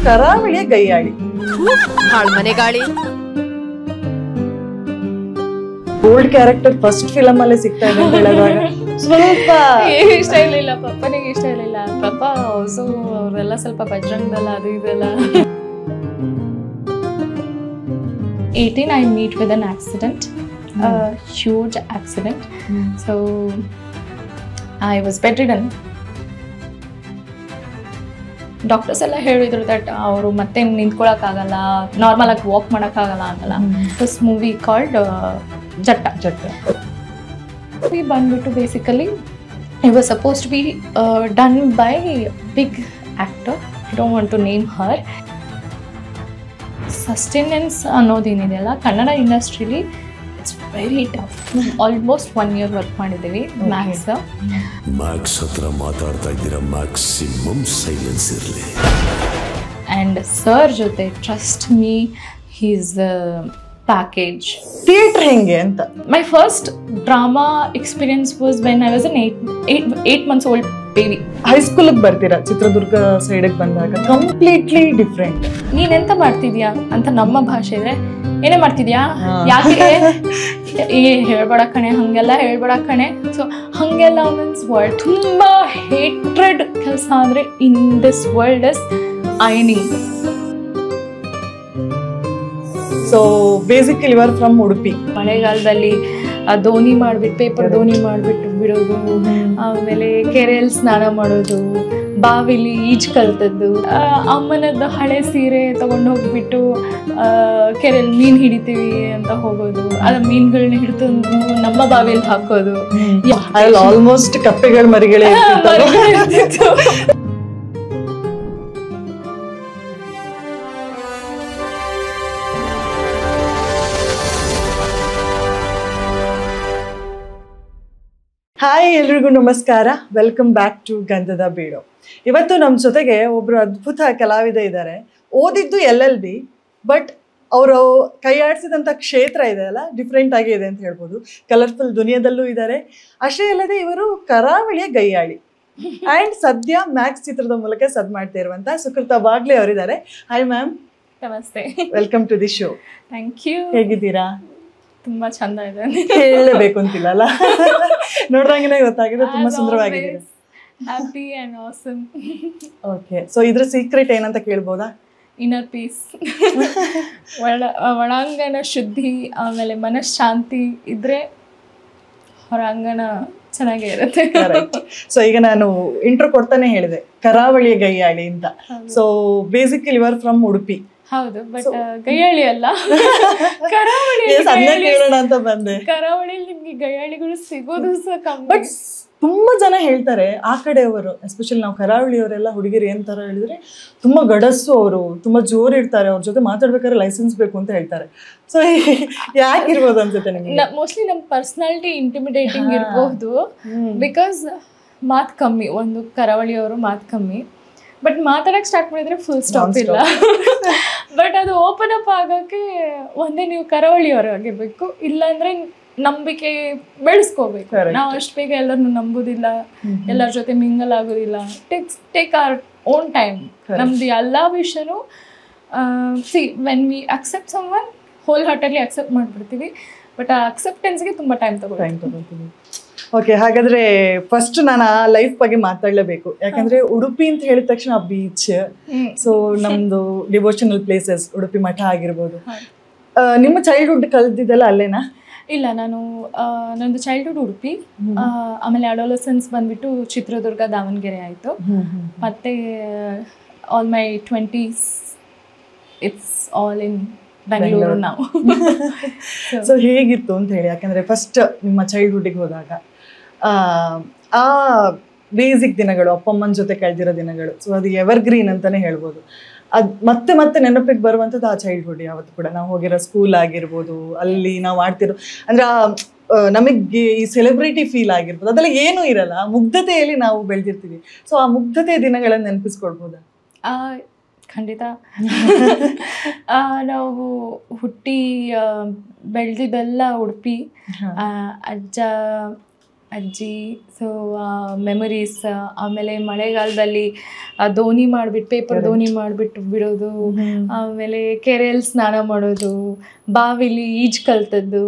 ಕರಾವಳಿಯ ಗೈಯಾಳಿ. ಮನೆ ಗಾಳಿ. ಬೋಲ್ಡ್ ಕ್ಯಾರೆಕ್ಟರ್ ಫಸ್ಟ್ ಫಿಲಮ್ ಅಲ್ಲೇ ಸಿಗ್ತಾ ಇದೆ ಅಂತ ಹೇಳಿದಾಗ ಸ್ವಲ್ಪ ಇಷ್ಟ ಇರ್ಲಿಲ್ಲ, ಪಪ್ಪನಿಗೆ ಇಷ್ಟ ಇರ್ಲಿಲ್ಲ. ಪಪ್ಪ ಹೊಸು ಅವ್ರೆಲ್ಲ ಸ್ವಲ್ಪ ಬಜರಂಗದಲ್ಲ ಅದು ಇದೆಲ್ಲ. 18 I meet with an accident, a huge accident. So I was bedridden. Doctors ಎಲ್ಲ ಹೇಳಿದ್ರು ದಟ್ ಅವರು ಮತ್ತೆ ನಿಂತ್ಕೊಳಕ್ಕಾಗಲ್ಲ, ನಾರ್ಮಲ್ ಆಗಿ ವಾಕ್ ಮಾಡೋಕ್ಕಾಗಲ್ಲ ಅಂತಲ್ಲ. This movie called Jatta. ಬಂದ್ಬಿಟ್ಟು basically it was suppose to be done by big actor. I don't want to name her. Sustenance ಅನ್ನೋದೇನಿದೆಯಲ್ಲ ಕನ್ನಡ ಇಂಡಸ್ಟ್ರಿಲಿ it's very tough. Almost 1 year work ಮಾಡಿದ್ದೀವಿ ಮ್ಯಾಕ್ಸ್. ಮ್ಯಾಕ್ಸ್ ಹತ್ರ ಮಾತಾಡ್ತಾ ಇದ್ದೀರಾ, ಮ್ಯಾಕ್ಸಿಮಮ್ ಸೈಲೆನ್ಸ್ ಇರಲಿ. ಆ್ಯಂಡ್ ಸರ್ ಜೊತೆ trust me, he's package. Theatre ಹೆಂಗೆ ಅಂತ. My first drama experience was when I was an 8 months old baby. ಹೈಸ್ಕೂಲಿಗೆ ಬರ್ತೀರಾ, ಚಿತ್ರದುರ್ಗ ಸೈಡಿಗೆ ಬಂದಾಗ ಕಂಪ್ಲೀಟ್ಲಿ ಡಿಫ್ರೆಂಟ್. ನೀನೆಂತ ಮಾಡ್ತಿದ್ಯಾ ಅಂತ ನಮ್ಮ ಭಾಷೆ ಇದ್ರೆ ಏನೇ ಮಾಡ್ತಿದ್ಯಾ, ಯಾಕೆ ಹೇಳ್ಬೇಡ ಕಣೆ, ಹಂಗೆಲ್ಲ ಹೇಳ್ಬೇಡ ಕಣೆ. ಸೊ ಹಂಗೆಲ್ಲ ಮೀನ್ಸ್ ವರ್ಲ್ಡ್ ತುಂಬ ಹೇಟ್ರೆಡ್ ಕೆಲಸ ಅಂದರೆ in this world is ironing. So basically you are from Udupi. ಮಳೆಗಾಲದಲ್ಲಿ ದೋಣಿ ಮಾಡಿಬಿಟ್ಟು ಪೇಪರ್ ದೋಣಿ ಮಾಡಿಬಿಟ್ಟು ಬಿಡೋದು, ಆಮೇಲೆ ಕೆರೆಯಲ್ಲಿ ಸ್ನಾನ ಮಾಡೋದು, ಬಾವಿಲಿ ಈಜು ಕಲ್ತದ್ದು, ಅಮ್ಮನದ್ದು ಹಳೆ ಸೀರೆ ತಗೊಂಡು ಹೋಗ್ಬಿಟ್ಟು ಕೆರೆಯಲ್ಲಿ ಮೀನು ಹಿಡಿತೀವಿ ಅಂತ ಹೋಗೋದು, ಅದ ಮೀನುಗಳನ್ನ ಹಿಡಿದು ನಮ್ಮ ಬಾವಿಯಲ್ಲಿ ಹಾಕೋದು. ಆಲ್ಮೋಸ್ಟ್ ಕಪ್ಪೆಗಳ ಮರಿಗಳೇ. ಹಾಯ್, ಎಲ್ರಿಗೂ ನಮಸ್ಕಾರ. ವೆಲ್ಕಮ್ ಬ್ಯಾಕ್ ಟು ಗಂಧದ ಬೀಡು. ಇವತ್ತು ನಮ್ಮ ಜೊತೆಗೆ ಒಬ್ಬರು ಅದ್ಭುತ ಕಲಾವಿದ ಇದ್ದಾರೆ. ಓದಿದ್ದು LLB, ಬಟ್ ಅವರು ಕೈಯಾಡಿಸಿದಂಥ ಕ್ಷೇತ್ರ ಇದೆ ಅಲ್ಲ, ಡಿಫ್ರೆಂಟ್ ಆಗಿ ಇದೆ ಅಂತ ಹೇಳ್ಬೋದು. ಕಲರ್ಫುಲ್ ದುನಿಯಾದಲ್ಲೂ ಇದ್ದಾರೆ. ಅಷ್ಟೇ ಅಲ್ಲದೆ ಇವರು ಕರಾವಳಿಯ ಗೈಯಾಳಿ ಆ್ಯಂಡ್ ಸದ್ಯ ಮ್ಯಾಕ್ಸ್ ಚಿತ್ರದ ಮೂಲಕ ಸದ್ ಮಾಡ್ತಾ ಇರುವಂಥ ಸುಕೃತ ಬಾಗ್ಲೆ ಅವರಿದ್ದಾರೆ. Hi ma'am. ನಮಸ್ತೆ. Welcome to the show. Thank you. ಹೇಗಿದ್ದೀರಾ? ತುಂಬಾ ಚಂದ ಇದೆ. ಹೇಳಲೇಬೇಕು ಅಂತಿಲ್ಲ ಅಲ್ಲ, ನೋಡ್ದಂಗೆ ಗೊತ್ತಾಗಿದೆ. ತುಂಬಾ ಸುಂದರವಾಗಿದೆ. Happy and awesome. Okay, so ಇದ್ರ ಸೀಕ್ರೆಟ್ ಏನಂತ ಕೇಳ್ಬೋದಾ? ಇನ್ನರ್ ಪೀಸ್, ಒಳಾಂಗಣ ಶುದ್ಧಿ, ಆಮೇಲೆ ಮನಃಶಾಂತಿ ಇದ್ರೆ ಹೊರಾಂಗಣ ಚೆನ್ನಾಗೇ ಇರುತ್ತೆ. ಸೊ ಈಗ ನಾನು ಇಂಟ್ರೋ ಕೊಡ್ತಾನೆ ಹೇಳಿದೆ ಕರಾವಳಿಯ ಗೈಯಾಳಿ ಅಂತ. So basically you are from Udupi. ಹೌದು, ಬಟ್ ಗೈಯಾಳಿ ಅಲ್ಲ, ಕರಾವಳಿ. ಕೇಳೋಣ ಅಂತ ಬಂದೆ. ಕರಾವಳಿಯಲ್ಲಿ ನಿಮ್ಗೆ ಗೈಯಾಳಿಗಳು ಸಿಗೋದು ಸಹ ಕಮ್ಮಿ. ಬಟ್ ತುಂಬಾ ಜನ ಹೇಳ್ತಾರೆ ಆ ಕಡೆಯವರು, ಎಸ್ಪೆಷಲಿ ನಾವು ಕರಾವಳಿಯವರೆಲ್ಲ ಹುಡುಗಿರು ಏನ್ ತರ ಹೇಳಿದ್ರೆ ತುಂಬಾ ಗಡಸ್ಸು, ಅವರು ತುಂಬಾ ಜೋರ್ ಇರ್ತಾರೆ, ಅವ್ರ ಜೊತೆ ಮಾತಾಡ್ಬೇಕಾದ್ರೆ ಲೈಸೆನ್ಸ್ ಬೇಕು ಅಂತ ಹೇಳ್ತಾರೆ. ಸೊ ಯಾಕಿರ್ಬೋದು ಅನ್ಸುತ್ತೆ ನಿಮ್ಗೆ? ಮೋಸ್ಟ್ಲಿ ನಮ್ಮ ಪರ್ಸನಾಲಿಟಿ ಇಂಟಿಮಿಡೇಟಿಂಗ್ ಇರಬಹುದು, ಬಿಕಾಸ್ ಮಾತು ಕಮ್ಮಿ. ಒಂದು ಕರಾವಳಿಯವರು ಮಾತು ಕಮ್ಮಿ, ಬಟ್ ಮಾತಾಡಕ್ಕೆ ಸ್ಟಾರ್ಟ್ ಮಾಡಿದ್ರೆ ಫುಲ್ ಸ್ಟಾಪ್ ಇಲ್ಲ. ಬಟ್ ಅದು ಓಪನ್ ಅಪ್ ಆಗೋಕ್ಕೆ ಒಂದೇ ನೀವು ಕರಾವಳಿಯವರಾಗಿರ್ಬೇಕು, ಇಲ್ಲಾಂದ್ರೆ ನಂಬಿಕೆ ಬೆಳೆಸ್ಕೋಬೇಕು. ನಾವು ಅಷ್ಟು ಬೇಗ ಎಲ್ಲರನ್ನು ನಂಬೋದಿಲ್ಲ, ಎಲ್ಲರ ಜೊತೆ ಮಿಂಗಲ್ ಆಗೋದಿಲ್ಲ. Take our own time. ನಮ್ದು ಎಲ್ಲ ವಿಷಯನೂ when we accept someone whole ಹಾರ್ಟಲ್ಲಿ ಅಕ್ಸೆಪ್ಟ್ ಮಾಡಿಬಿಡ್ತೀವಿ, ಬಟ್ ಆ ಅಕ್ಸೆಪ್ಟೆನ್ಸ್ಗೆ ತುಂಬ ಟೈಮ್ ತಗೊಳ್ತೀವಿ. ಓಕೆ, ಹಾಗಾದ್ರೆ ಫಸ್ಟ್ ನಾನು ಆ ಲೈಫ್ ಬಗ್ಗೆ ಮಾತಾಡಲೇಬೇಕು. ಯಾಕಂದ್ರೆ ಉಡುಪಿ ಅಂತ ಹೇಳಿದ ತಕ್ಷಣ ಬೀಚ್, ಸೊ ನಮ್ದು ಡಿವೋಷನಲ್ ಪ್ಲೇಸಸ್, ಉಡುಪಿ ಮಠ ಆಗಿರ್ಬೋದು. ನಿಮ್ಮ ಚೈಲ್ಡ್ಹುಡ್ ಕಲ್ತಿದ್ದೆಲ್ಲ ಅಲ್ಲೇನಾ? ಇಲ್ಲ, ನಂದು ಚೈಲ್ಡ್ಹುಡ್ ಉಡುಪಿ, ಆಮೇಲೆ ಅಡೋಲಸೆನ್ಸ್ ಬಂದ್ಬಿಟ್ಟು ಚಿತ್ರದುರ್ಗ, ದಾವಣಗೆರೆ ಆಯಿತು. ಮತ್ತೆ all my 20s it's all in Bengaluru ನಾವು. ಸೊ ಹೇಗಿತ್ತು ಅಂತ ಹೇಳಿ, ಯಾಕಂದ್ರೆ ಫಸ್ಟ್ ನಿಮ್ಮ ಚೈಲ್ಡ್ಹುಡ್ಗೆ ಹೋದಾಗ ಆ ಬೇಸಿಕ್ ದಿನಗಳು, ಅಪ್ಪಮ್ಮನ ಜೊತೆ ಕಳೆದಿರೋ ದಿನಗಳು, ಸೊ ಅದು ಎವರ್ಗ್ರೀನ್ ಅಂತಾನೆ ಹೇಳ್ಬೋದು. ಅದು ಮತ್ತೆ ಮತ್ತೆ ನೆನಪಿಗೆ ಬರುವಂಥದ್ದು ಆ ಚೈಲ್ಡ್ಹುಡ್. ಯಾವತ್ತು ಕೂಡ ನಾವು ಹೋಗಿರೋ ಸ್ಕೂಲ್ ಆಗಿರ್ಬೋದು, ಅಲ್ಲಿ ನಾವು ಆಡ್ತಿರೋ ಅಂದ್ರೆ ನಮಗೆ ಈ ಸೆಲೆಬ್ರಿಟಿ ಫೀಲ್ ಆಗಿರ್ಬೋದು, ಅದೆಲ್ಲ ಏನೂ ಇರಲ್ಲ, ಮುಗ್ಧತೆಯಲ್ಲಿ ನಾವು ಬೆಳೆದಿರ್ತೀವಿ. ಸೊ ಆ ಮುಗ್ಧತೆ ದಿನಗಳನ್ನು ನೆನಪಿಸ್ಕೊಳ್ಬೋದಾ? ಖಂಡಿತ. ನಾವು ಹುಟ್ಟಿ ಬೆಳೆದಿದ್ದೆಲ್ಲ ಉಡುಪಿ. ಅಜ್ಜ ಅಜ್ಜಿ. So memories. ಆಮೇಲೆ ಮಳೆಗಾಲದಲ್ಲಿ ದೋಣಿ ಮಾಡಿಬಿಟ್ಟು ಪೇಪರ್ ದೋಣಿ ಮಾಡಿಬಿಟ್ಟು ಬಿಡೋದು. ಆಮೇಲೆ ಕೆರೆಯಲ್ಲಿ ಸ್ನಾನ ಮಾಡೋದು, ಬಾವಿಲಿ ಈಜು ಕಲ್ತದ್ದು.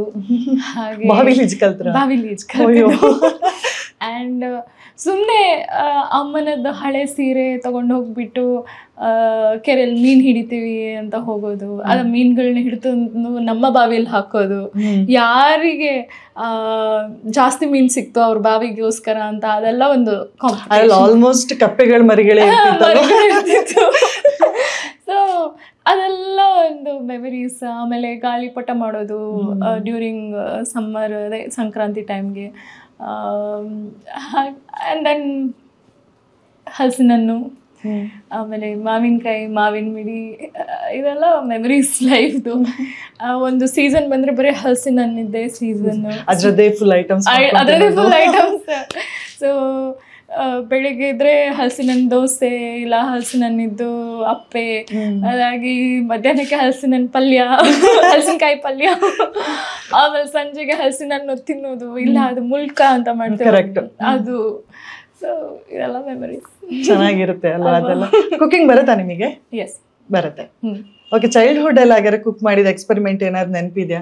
ಹಾಗೆ ಬಾವಿಲಿ ಈಜು ಕಲ್ತದ್ದು. ಆ್ಯಂಡ್ ಸುಮ್ಮನೆ ಅಮ್ಮನದ್ದು ಹಳೆ ಸೀರೆ ತೊಗೊಂಡು ಹೋಗ್ಬಿಟ್ಟು ಕೆರೆಯಲ್ಲಿ ಮೀನು ಹಿಡಿತೀವಿ ಅಂತ ಹೋಗೋದು. ಆ ಮೀನುಗಳನ್ನ ಹಿಡಿದು ನಮ್ಮ ಬಾವಿಯಲ್ಲಿ ಹಾಕೋದು. ಯಾರಿಗೆ ಜಾಸ್ತಿ ಮೀನು ಸಿಕ್ತು ಅವ್ರ ಬಾವಿಗೋಸ್ಕರ ಅಂತ, ಅದೆಲ್ಲ ಒಂದು ಆಲ್ಮೋಸ್ಟ್ ಕಪ್ಪೆಗಳ ಮರಿಗಳೇ ಇರ್ತಿತ್ತು. ಸೊ ಅದೆಲ್ಲ ಒಂದು ಮೆಮರೀಸ್. ಆಮೇಲೆ ಗಾಳಿಪಟ ಮಾಡೋದು ಡ್ಯೂರಿಂಗ್ ಸಮ್ಮರ್, ಅದೇ ಸಂಕ್ರಾಂತಿ ಟೈಮ್ಗೆ. ಆ್ಯಂಡ್ ದೆನ್ ಹಲಸಿನಣ್ಣು, ಆಮೇಲೆ ಮಾವಿನಕಾಯಿ, ಮಾವಿನ ಮಿಡಿ, ಇದೆಲ್ಲ ಮೆಮರೀಸ್ ಲೈಫ್ದು. ಒಂದು ಸೀಸನ್ ಬಂದರೆ ಬರೀ ಹಲಸಿನಣ್ಣಿದ್ದೆ ಸೀಸನ್, ಅದರದ್ದೇ ಫುಲ್ ಐಟಮ್ಸ್. ಸೊ ಬೆಳಿಗ್ಗೆ ಇದ್ರೆ ಹಲಸಿನಣ್ಣು ದೋಸೆ, ಇಲ್ಲ ಹಲಸಿನಣ್ಣಿದ್ದು ಅಪ್ಪೆ, ಅದಾಗಿ ಮಧ್ಯಾಹ್ನಕ್ಕೆ ಹಲಸಿನಣ್ಣು ಪಲ್ಯ, ಹಲಸಿನಕಾಯಿ ಪಲ್ಯ, ಆಮೇಲೆ ಸಂಜೆಗೆ ಹಲಸಿನಣ್ಣು ತಿನ್ನೋದು, ಇಲ್ಲ ಅದು ಮುಲ್ಕ ಅಂತ ಮಾಡ್ತಾರೆ ಅದು. ಸೊ ಇದೆಲ್ಲ ಮೆಮರೀಸ್. ಚೆನ್ನಾಗಿರುತ್ತೆ ಅಲ್ಲ ಅದೆಲ್ಲ. ಕುಕಿಂಗ್ ಬರುತ್ತಾ ನಿಮಗೆ? ಎಸ್, ಬರುತ್ತೆ. ಓಕೆ, ಚೈಲ್ಡ್ಹುಡ್ ಎಲ್ಲ ಹಾಗಾದ್ರೆ ಕುಕ್ ಮಾಡಿದ ಎಕ್ಸ್ಪೆರಿಮೆಂಟ್ ಏನಾದ್ರು ನೆನಪಿದ್ಯಾ?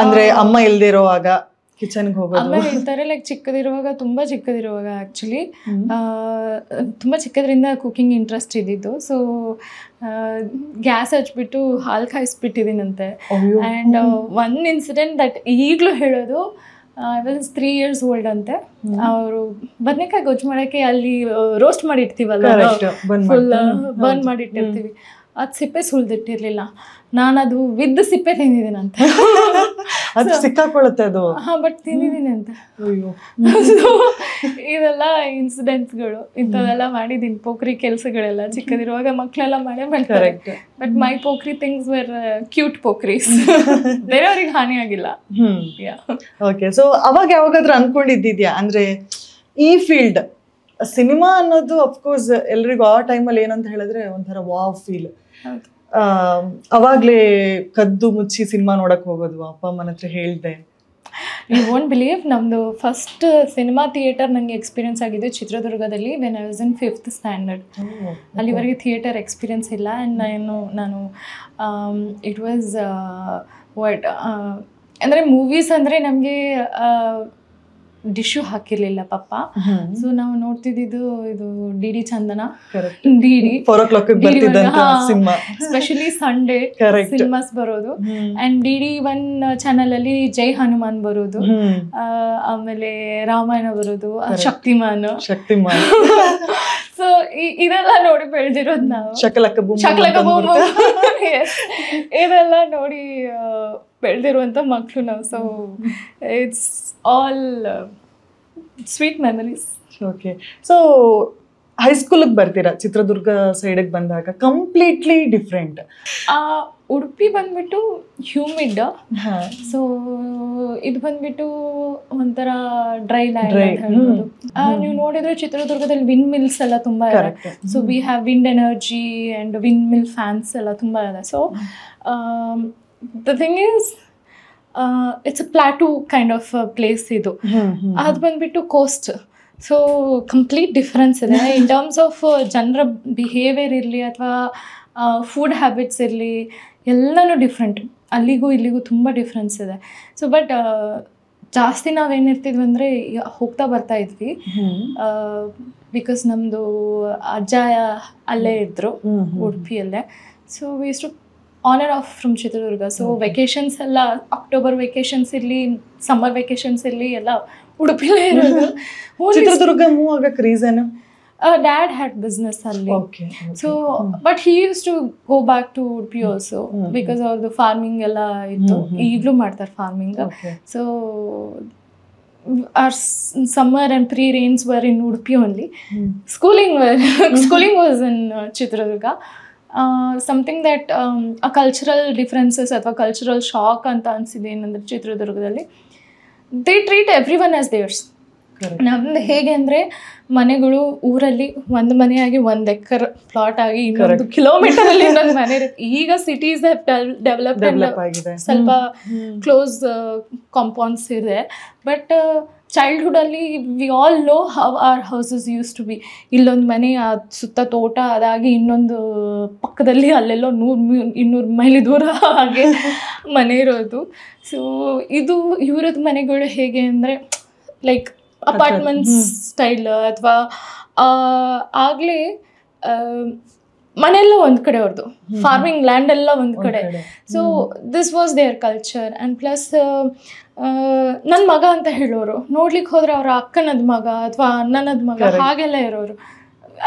ಅಂದ್ರೆ ಅಮ್ಮ ಇಲ್ದೇ ಇರೋವಾಗ ಕಿಚನ್ಗೆ ಹೋಗೋದು. ಅಮ್ಮ ಹೇಳ್ತಾರೆ ಲೈಕ್ ತುಂಬಾ ಚಿಕ್ಕದಿರುವಾಗ ಆ್ಯಕ್ಚುಲಿ ತುಂಬ ಚಿಕ್ಕದ್ರಿಂದ ಕುಕಿಂಗ್ ಇಂಟ್ರೆಸ್ಟ್ ಇದ್ದಿದ್ದು. ಸೊ ಗ್ಯಾಸ್ ಹಚ್ಬಿಟ್ಟು ಹಾಲು ಕಾಯಿಸ್ಬಿಟ್ಟಿದ್ದೀನಂತೆ. ಆ್ಯಂಡ್ ಒನ್ ಇನ್ಸಿಡೆಂಟ್ ದಟ್ ಈಗಲೂ ಹೇಳೋದು, ಐ ವಾಸ್ 3 years old ಅಂತೆ. ಅವರು ಬದನೆಕಾಯಿ ಗೊಜ್ಜು ಮಾಡೋಕ್ಕೆ ಅಲ್ಲಿ ರೋಸ್ಟ್ ಮಾಡಿರ್ತೀವಲ್ಲ, ಫುಲ್ ಬರ್ನ್ ಮಾಡಿಟ್ಟಿರ್ತೀವಿ, ಅದು ಸಿಪ್ಪೆ ಸುಳ್ದಿಟ್ಟಿರ್ಲಿಲ್ಲ. ನಾನು ಅದು ವಿದ್ ಸಿಪ್ಪೆ ತಿಂದಿದ್ದೀನಂತೆ. ಅದು ಸಿಕ್ಕಾಕೊಳ್ಳುತ್ತೆ ಅದು. ಬಟ್ ತಿಂದಿದ್ದೀನಿ ಅಂತ. ಇದೆಲ್ಲ ಇನ್ಸಿಡೆಂಟ್ಸ್ಗಳು, ಇಂಥವೆಲ್ಲ ಮಾಡಿದ್ದೀನಿ. ಪೋಖ್ರಿ ಕೆಲಸಗಳೆಲ್ಲ ಚಿಕ್ಕದಿರುವಾಗ ಮಕ್ಕಳೆಲ್ಲ ಮಾಡೇ ಮಾಡ್ತಾರೆ. ಬಟ್ ಮೈ ಪೋಖ್ರಿ ಥಿಂಗ್ಸ್ ವೇರ್ ಕ್ಯೂಟ್ ಪೋಖ್ರೀಸ್. ಬೇರೆಯವ್ರಿಗೆ ಹಾನಿ ಆಗಿಲ್ಲ. ಓಕೆ, ಸೊ ಅವಾಗ ಯಾವಾಗಾದ್ರೂ ಅನ್ಕೊಂಡಿದ್ದಿದ್ಯಾ ಅಂದ್ರೆ ಈ ಫೀಲ್ಡ್ ಸಿನಿಮಾ ಅನ್ನೋದು ಅಫ್ಕೋರ್ಸ್ ಎಲ್ರಿಗೂ ಆ ಟೈಮಲ್ಲಿ ಏನಂತ ಹೇಳಿದ್ರೆ ಒಂಥರ ವಾವ್ ಫೀಲ್. ಅವಾಗ್ಲೇ ಕದ್ದು ಮುಚ್ಚಿ ಸಿನಿಮಾ ನೋಡಕ್ ಹೋಗೋದು, ಅಪ್ಪ ಅಮ್ಮನ ಹತ್ರ ಹೇಳ್ದೆ. ಯು ವೋಂಟ್ ಬಿಲೀವ್, ನಮ್ಮದು ಫಸ್ಟ್ ಸಿನಿಮಾ ಥಿಯೇಟರ್ ನನಗೆ ಎಕ್ಸ್ಪೀರಿಯನ್ಸ್ ಆಗಿದ್ದು ಚಿತ್ರದುರ್ಗದಲ್ಲಿ when I was in 5th standard. ಅಲ್ಲಿವರೆಗೆ ಥಿಯೇಟರ್ ಎಕ್ಸ್ಪೀರಿಯನ್ಸ್ ಇಲ್ಲ. ಆ್ಯಂಡ್ ನಾನು ಇಟ್ ವಾಸ್ ವಾಟ್ ಅಂದರೆ ಮೂವೀಸ್ ಅಂದರೆ ನಮಗೆ ಡಿಶ್ಶು ಹಾಕಿರ್ಲಿಲ್ಲ ಪಪ್ಪ. ಸೊ ನಾವು ನೋಡ್ತಿದ್ದು ಇದು ಡಿ ಚಂದನ, ಡಿ ಸ್ಪೆಷಲಿ ಸಂಡೇ ಸಿನಿಮಾಸ್ ಬರೋದು. ಅಂಡ್ DD1 ಚಾನಲ್ ಅಲ್ಲಿ ಜೈ ಹನುಮಾನ್ ಬರೋದು, ಆಮೇಲೆ ರಾಮಾಯಣ ಬರೋದು, ಶಕ್ತಿಮಾನ್. ಸೊ ಇದೆಲ್ಲ ನೋಡಿ ಬೆಳೆದಿರೋದು ನಾವು. ಶಕಲಕ ಬೂಮ್ ಇದೆಲ್ಲ ನೋಡಿ ಬೆಳೆದಿರುವಂಥ ಮಕ್ಕಳು ನಾವು. So it's all sweet memories. Okay, so ಹೈಸ್ಕೂಲಿಗೆ ಬರ್ತೀರಾ, ಚಿತ್ರದುರ್ಗ ಸೈಡಿಗೆ ಬಂದಾಗ ಕಂಪ್ಲೀಟ್ಲಿ ಡಿಫ್ರೆಂಟ್. ಉಡುಪಿ ಬಂದ್ಬಿಟ್ಟು ಹ್ಯೂಮಿಡ್, ಸೊ ಇದು ಬಂದ್ಬಿಟ್ಟು ಒಂಥರ ಡ್ರೈ ಲ್ಯಾಂಡ್ ಅಂತ ಹೇಳ್ಬೋದು. ನೀವು ನೋಡಿದ್ರೆ ಚಿತ್ರದುರ್ಗದಲ್ಲಿ ವಿಂಡ್ ಮಿಲ್ಸ್ ಎಲ್ಲ ತುಂಬಾ ಇದೆ. So we have wind energy and wind mill fans ಎಲ್ಲ ತುಂಬಾ ಇದೆ. So the thing is it's a plateau kind of place ಇದು. ಅದು ಬಂದ್ಬಿಟ್ಟು ಕೋಸ್ಟ್. ಸೊ ಕಂಪ್ಲೀಟ್ ಡಿಫ್ರೆನ್ಸ್ ಇದೆ ಇನ್ ಟರ್ಮ್ಸ್ ಆಫ್ ಜನರ ಬಿಹೇವಿಯರ್ ಇರಲಿ ಅಥವಾ ಫುಡ್ ಹ್ಯಾಬಿಟ್ಸ್ ಇರಲಿ, ಎಲ್ಲನೂ ಡಿಫ್ರೆಂಟ್. ಅಲ್ಲಿಗೂ ಇಲ್ಲಿಗೂ ತುಂಬ ಡಿಫ್ರೆನ್ಸ್ ಇದೆ. ಸೊ ಬಟ್ ಜಾಸ್ತಿ ನಾವೇನಿರ್ತಿದ್ವಿ ಅಂದರೆ ಹೋಗ್ತಾ ಬರ್ತಾ ಇದ್ವಿ, ಬಿಕಾಸ್ ನಮ್ಮದು ಅಜ್ಜ ಅಲ್ಲೇ ಇದ್ದರು ಉಡುಪಿಯಲ್ಲೇ. So we use to on and off from Chitradurga. So vacations ಎಲ್ಲ ಅಕ್ಟೋಬರ್ ವೆಕೇಶನ್ಸ್ ಇರಲಿ, ಸಮ್ಮರ್ ವೆಕೇಶನ್ಸ್ ಇರಲಿ, ಎಲ್ಲ ಉಡುಪಿಲೇ ಇರೋದು. ಚಿತ್ರದುರ್ಗ ಮೂವ್ ಆಗಕ್ಕೆ ರೀಸನ್ ಡ್ಯಾಡ್ ಹ್ಯಾಡ್ ಬಿಸ್ನೆಸ್ ಅಲ್ಲಿ. So but he use to go back to Udupi also because ಅವ್ರದ್ದು ಫಾರ್ಮಿಂಗ್ ಎಲ್ಲ ಇತ್ತು. ಈಗಲೂ ಮಾಡ್ತಾರೆ farming. So our summer and pre-rains were in Udupi only. Schooling was in Chitraduga. Something that a cultural differences ಅಥವಾ cultural shock ಅಂತ ಅನಿಸಿದೆ ಏನಂದರೆ ಚಿತ್ರದುರ್ಗದಲ್ಲಿ they treat everyone as theirs. ನಮ್ದು ಹೇಗೆ ಅಂದರೆ ಮನೆಗಳು ಊರಲ್ಲಿ ಒಂದು ಮನೆಯಾಗಿ 1 ಎಕರೆ ಪ್ಲಾಟ್ ಆಗಿ ಇನ್ನೊಂದು ಕಿಲೋಮೀಟರಲ್ಲಿ ಇನ್ನೊಂದು ಮನೆ ಇರುತ್ತೆ. ಈಗ ಸಿಟೀಸ್ ಡೆವಲಪ್ ಆಗಿದೆ, ಸ್ವಲ್ಪ ಕ್ಲೋಸ್ ಕಾಂಪೌಂಡ್ಸ್ ಇದೆ. ಬಟ್ ಚೈಲ್ಡ್ಹುಡಲ್ಲಿ we all know how are houses use to be. ಇಲ್ಲೊಂದು ಮನೆ, ಸುತ್ತ ತೋಟ, ಅದಾಗಿ ಇನ್ನೊಂದು ಪಕ್ಕದಲ್ಲಿ ಅಲ್ಲೆಲ್ಲೋ 100-200 ಮೈಲಿ ದೂರ ಹಾಗೆ ಮನೆ ಇರೋದು. ಸೊ ಇದು ಇವ್ರದ್ದು ಮನೆಗಳು ಹೇಗೆ ಅಂದರೆ ಲೈಕ್ ಅಪಾರ್ಟ್ಮೆಂಟ್ಸ್ ಸ್ಟೈಲ್, ಅಥವಾ ಆಗಲೇ ಮನೆಯೆಲ್ಲ ಒಂದು ಕಡೆ ಅವ್ರದ್ದು, ಫಾರ್ಮಿಂಗ್ ಲ್ಯಾಂಡ್ ಎಲ್ಲ ಒಂದು ಕಡೆ. So this was there culture. And plus ನನ್ನ ಮಗ ಅಂತ ಹೇಳೋರು, ನೋಡ್ಲಿಕ್ಕೆ ಹೋದ್ರೆ ಅವರ ಅಕ್ಕನದ ಮಗ ಅಥವಾ ಅಣ್ಣನದ ಮಗ ಹಾಗೆಲ್ಲ ಇರೋರು.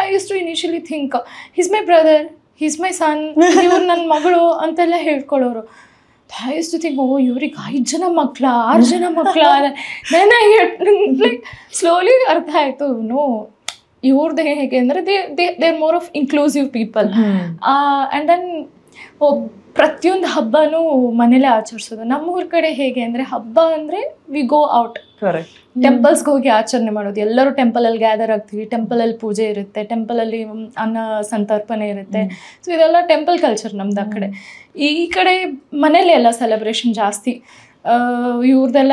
I use to initially think he's my brother, he's my son, ಇವ್ರು ನನ್ನ ಮಗಳು ಅಂತೆಲ್ಲ ಹೇಳ್ಕೊಳ್ಳೋರು. I use to think, oh ಇವ್ರಿಗೆ 5 ಜನ ಮಕ್ಕಳ, 6 ಜನ ಮಕ್ಕಳ. ಲೈಕ್ ಸ್ಲೋಲಿ ಅರ್ಥ ಆಯಿತು, ನೋ ಇವ್ರದ್ದು ಹೇಗೆ ಅಂದರೆ they are more of inclusive people. And then ಪ್ರತಿಯೊಂದು ಹಬ್ಬನೂ ಮನೇಲೇ ಆಚರಿಸೋದು. ನಮ್ಮೂರ ಕಡೆ ಹೇಗೆ ಅಂದರೆ ಹಬ್ಬ ಅಂದರೆ ವಿ ಗೋ ಔಟ್, ಟೆಂಪಲ್ಸ್ಗೆ ಹೋಗಿ ಆಚರಣೆ ಮಾಡೋದು. ಎಲ್ಲರೂ ಟೆಂಪಲಲ್ಲಿ ಗ್ಯಾದರ್ ಆಗ್ತೀವಿ, ಟೆಂಪಲಲ್ಲಿ ಪೂಜೆ ಇರುತ್ತೆ, ಟೆಂಪಲಲ್ಲಿ ಅನ್ನ ಸಂತರ್ಪಣೆ ಇರುತ್ತೆ. ಸೊ ಇದೆಲ್ಲ ಟೆಂಪಲ್ ಕಲ್ಚರ್ ನಮ್ದು ಆ ಕಡೆ. ಈ ಕಡೆ ಮನೇಲೇ ಎಲ್ಲ ಸೆಲೆಬ್ರೇಷನ್ ಜಾಸ್ತಿ. ಇವ್ರದ್ದೆಲ್ಲ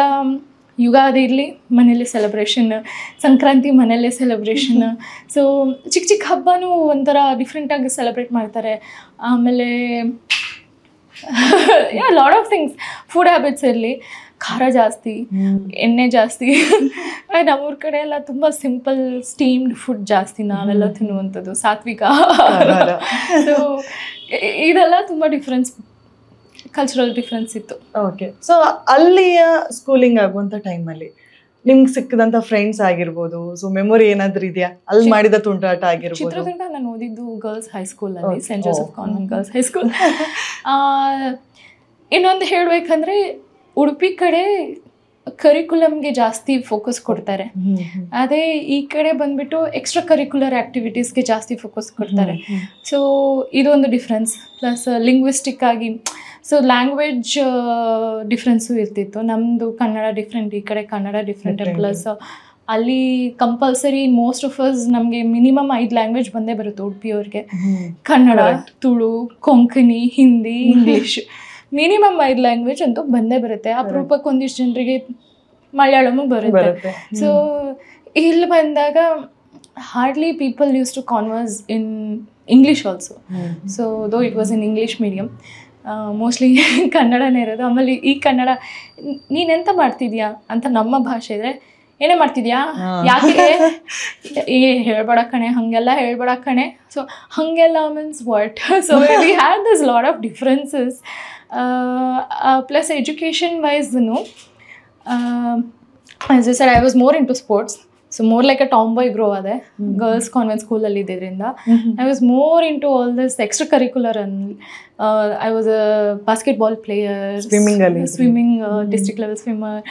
ಯುಗಾದಿ ಇರಲಿ ಮನೇಲಿ ಸೆಲೆಬ್ರೇಷನ್, ಸಂಕ್ರಾಂತಿ ಮನೇಲೇ ಸೆಲೆಬ್ರೇಷನ್. ಸೊ ಚಿಕ್ಕ ಚಿಕ್ಕ ಹಬ್ಬನೂ ಒಂಥರ ಡಿಫ್ರೆಂಟಾಗಿ ಸೆಲೆಬ್ರೇಟ್ ಮಾಡ್ತಾರೆ. ಆಮೇಲೆ lot of things. Food habits ಇರಲಿ, ಖಾರ ಜಾಸ್ತಿ, ಎಣ್ಣೆ ಜಾಸ್ತಿ. ನಮ್ಮೂರ ಕಡೆ ಎಲ್ಲ ತುಂಬ ಸಿಂಪಲ್ ಸ್ಟೀಮ್ಡ್ ಫುಡ್ ಜಾಸ್ತಿ ನಾವೆಲ್ಲ ತಿನ್ನುವಂಥದ್ದು, ಸಾತ್ವಿಕ. ಸೊ ಇದೆಲ್ಲ ತುಂಬ ಡಿಫ್ರೆನ್ಸ್, ಕಲ್ಚರಲ್ ಡಿಫ್ರೆನ್ಸ್ ಇತ್ತು. ಓಕೆ. ಸೊ ಅಲ್ಲಿಯ ಸ್ಕೂಲಿಂಗ್ ಆಗುವಂಥ ಟೈಮಲ್ಲಿ ನಿಮ್ಗೆ ಸಿಕ್ಕಿದಂಥ ಫ್ರೆಂಡ್ಸ್ ಆಗಿರ್ಬೋದು, ಸೊ ಮೆಮೊರಿ ಏನಾದ್ರೂ ಇದೆಯಾ ಅಲ್ಲಿ ಮಾಡಿದ ತುಂಟಾಟ ಆಗಿರ್ಬೋದು? ಚಿತ್ರದುರ್ಗ ನಾನು ಓದಿದ್ದು ಗರ್ಲ್ಸ್ ಹೈಸ್ಕೂಲಲ್ಲಿ, saint Joseph convent girls high school. ಇನ್ನೊಂದು ಹೇಳಬೇಕಂದ್ರೆ ಉಡುಪಿ ಕಡೆ ಕರಿಕ್ಯುಲಮ್ಗೆ ಜಾಸ್ತಿ ಫೋಕಸ್ ಕೊಡ್ತಾರೆ. ಅದೇ ಈ ಕಡೆ ಬಂದ್ಬಿಟ್ಟು ಎಕ್ಸ್ಟ್ರಾ ಕರಿಕ್ಯುಲರ್ ಆ್ಯಕ್ಟಿವಿಟೀಸ್ಗೆ ಜಾಸ್ತಿ ಫೋಕಸ್ ಕೊಡ್ತಾರೆ. ಸೊ ಇದೊಂದು ಡಿಫ್ರೆನ್ಸ್. ಪ್ಲಸ್ ಲಿಂಗ್ವಿಸ್ಟಿಕ್ ಆಗಿ, ಸೊ ಲ್ಯಾಂಗ್ವೇಜ್ ಡಿಫ್ರೆನ್ಸು ಇರ್ತಿತ್ತು. ನಮ್ಮದು ಕನ್ನಡ ಡಿಫ್ರೆಂಟ್, ಈ ಕಡೆ ಕನ್ನಡ ಡಿಫ್ರೆಂಟ್. ಪ್ಲಸ್ ಅಲ್ಲಿ ಕಂಪಲ್ಸರಿ ಮೋಸ್ಟ್ ಆಫ್ ಅಸ್ ನಮಗೆ ಮಿನಿಮಮ್ 5 ಲ್ಯಾಂಗ್ವೇಜ್ ಬಂದೇ ಬರುತ್ತೆ ಉಡುಪಿಯವ್ರಿಗೆ. Kannada, Tulu, Konkani, Hindi, English, minimum 5 language ಅಂತೂ ಬಂದೇ ಬರುತ್ತೆ. ಅಪರೂಪಕ್ಕೆ ಒಂದಿಷ್ಟು ಜನರಿಗೆ ಮಲಯಾಳಮು ಬರುತ್ತೆ. ಸೊ ಇಲ್ಲಿ ಬಂದಾಗ hardly people use to converse in English also. So though it was in English medium, mostly ಕನ್ನಡನೇ ಇರೋದು. ಆಮೇಲೆ ಈ ಕನ್ನಡ ನೀನೆಂತ ಮಾಡ್ತಿದ್ಯಾ ಅಂತ ನಮ್ಮ ಭಾಷೆ ಇದ್ರೆ, ಏನೇ ಮಾಡ್ತಿದ್ಯಾ, ಯಾಕೆ, ಹೇಳ್ಬೇಡ ಕಣೆ, ಹಾಗೆಲ್ಲ ಹೇಳ್ಬೇಡ ಕಣೆ. ಸೊ ಹಾಗೆಲ್ಲ means what. So we had this lot of differences. Plus education ವೈಸ್ನು, as I said, I was more into sports. So more like a tomboy grow ಆದೆ ಗರ್ಲ್ಸ್ ಕಾನ್ವೆಂಟ್ ಸ್ಕೂಲಲ್ಲಿ ಇದ್ದಿದ್ದರಿಂದ. I was more into all this extracurricular. I was a basketball player, swimming district level swimmer,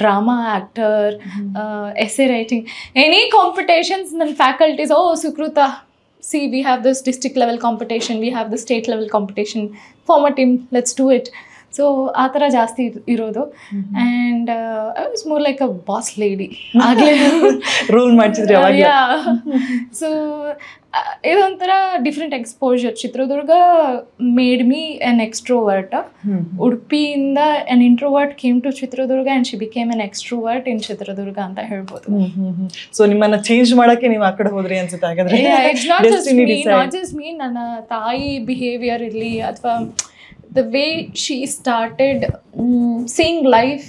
drama actor, essay writing, any competitions. ನನ್ನ faculties, oh Sukrutha, see we have this district level competition, we have the state level competition, form a team, let's do it. So ಆ ಥರ ಜಾಸ್ತಿ ಇರೋದು. And I was more like a boss lady ಆಗಲೇ, rule ಮಾಡ್ತಿದ್ರಿ ಅವಾಗ. So ಇದೊಂಥರ different exposure. Chitradurga made me an extrovert. ಉಡುಪಿಯಿಂದ an introvert came to Chitradurga and she became an extrovert in Chitradurga ಅಂತ ಹೇಳ್ಬೋದು. ಸೊ ನಿಮ್ಮನ್ನ ಚೇಂಜ್ ಮಾಡಕ್ಕೆ ನೀವು ಆ ಕಡೆ ಹೋದ್ರಿ ಅನ್ಸುತ್ತೆ ಹಾಗಾದ್ರೆ? ಇಟ್ಸ್ ನಾಟ್ ಜಸ್ಟ್ ಮೀ, ನನ್ನ ತಾಯಿ ಬಿಹೇವಿಯರ್ ಇರಲಿ, ಅಥವಾ the way she started seeing life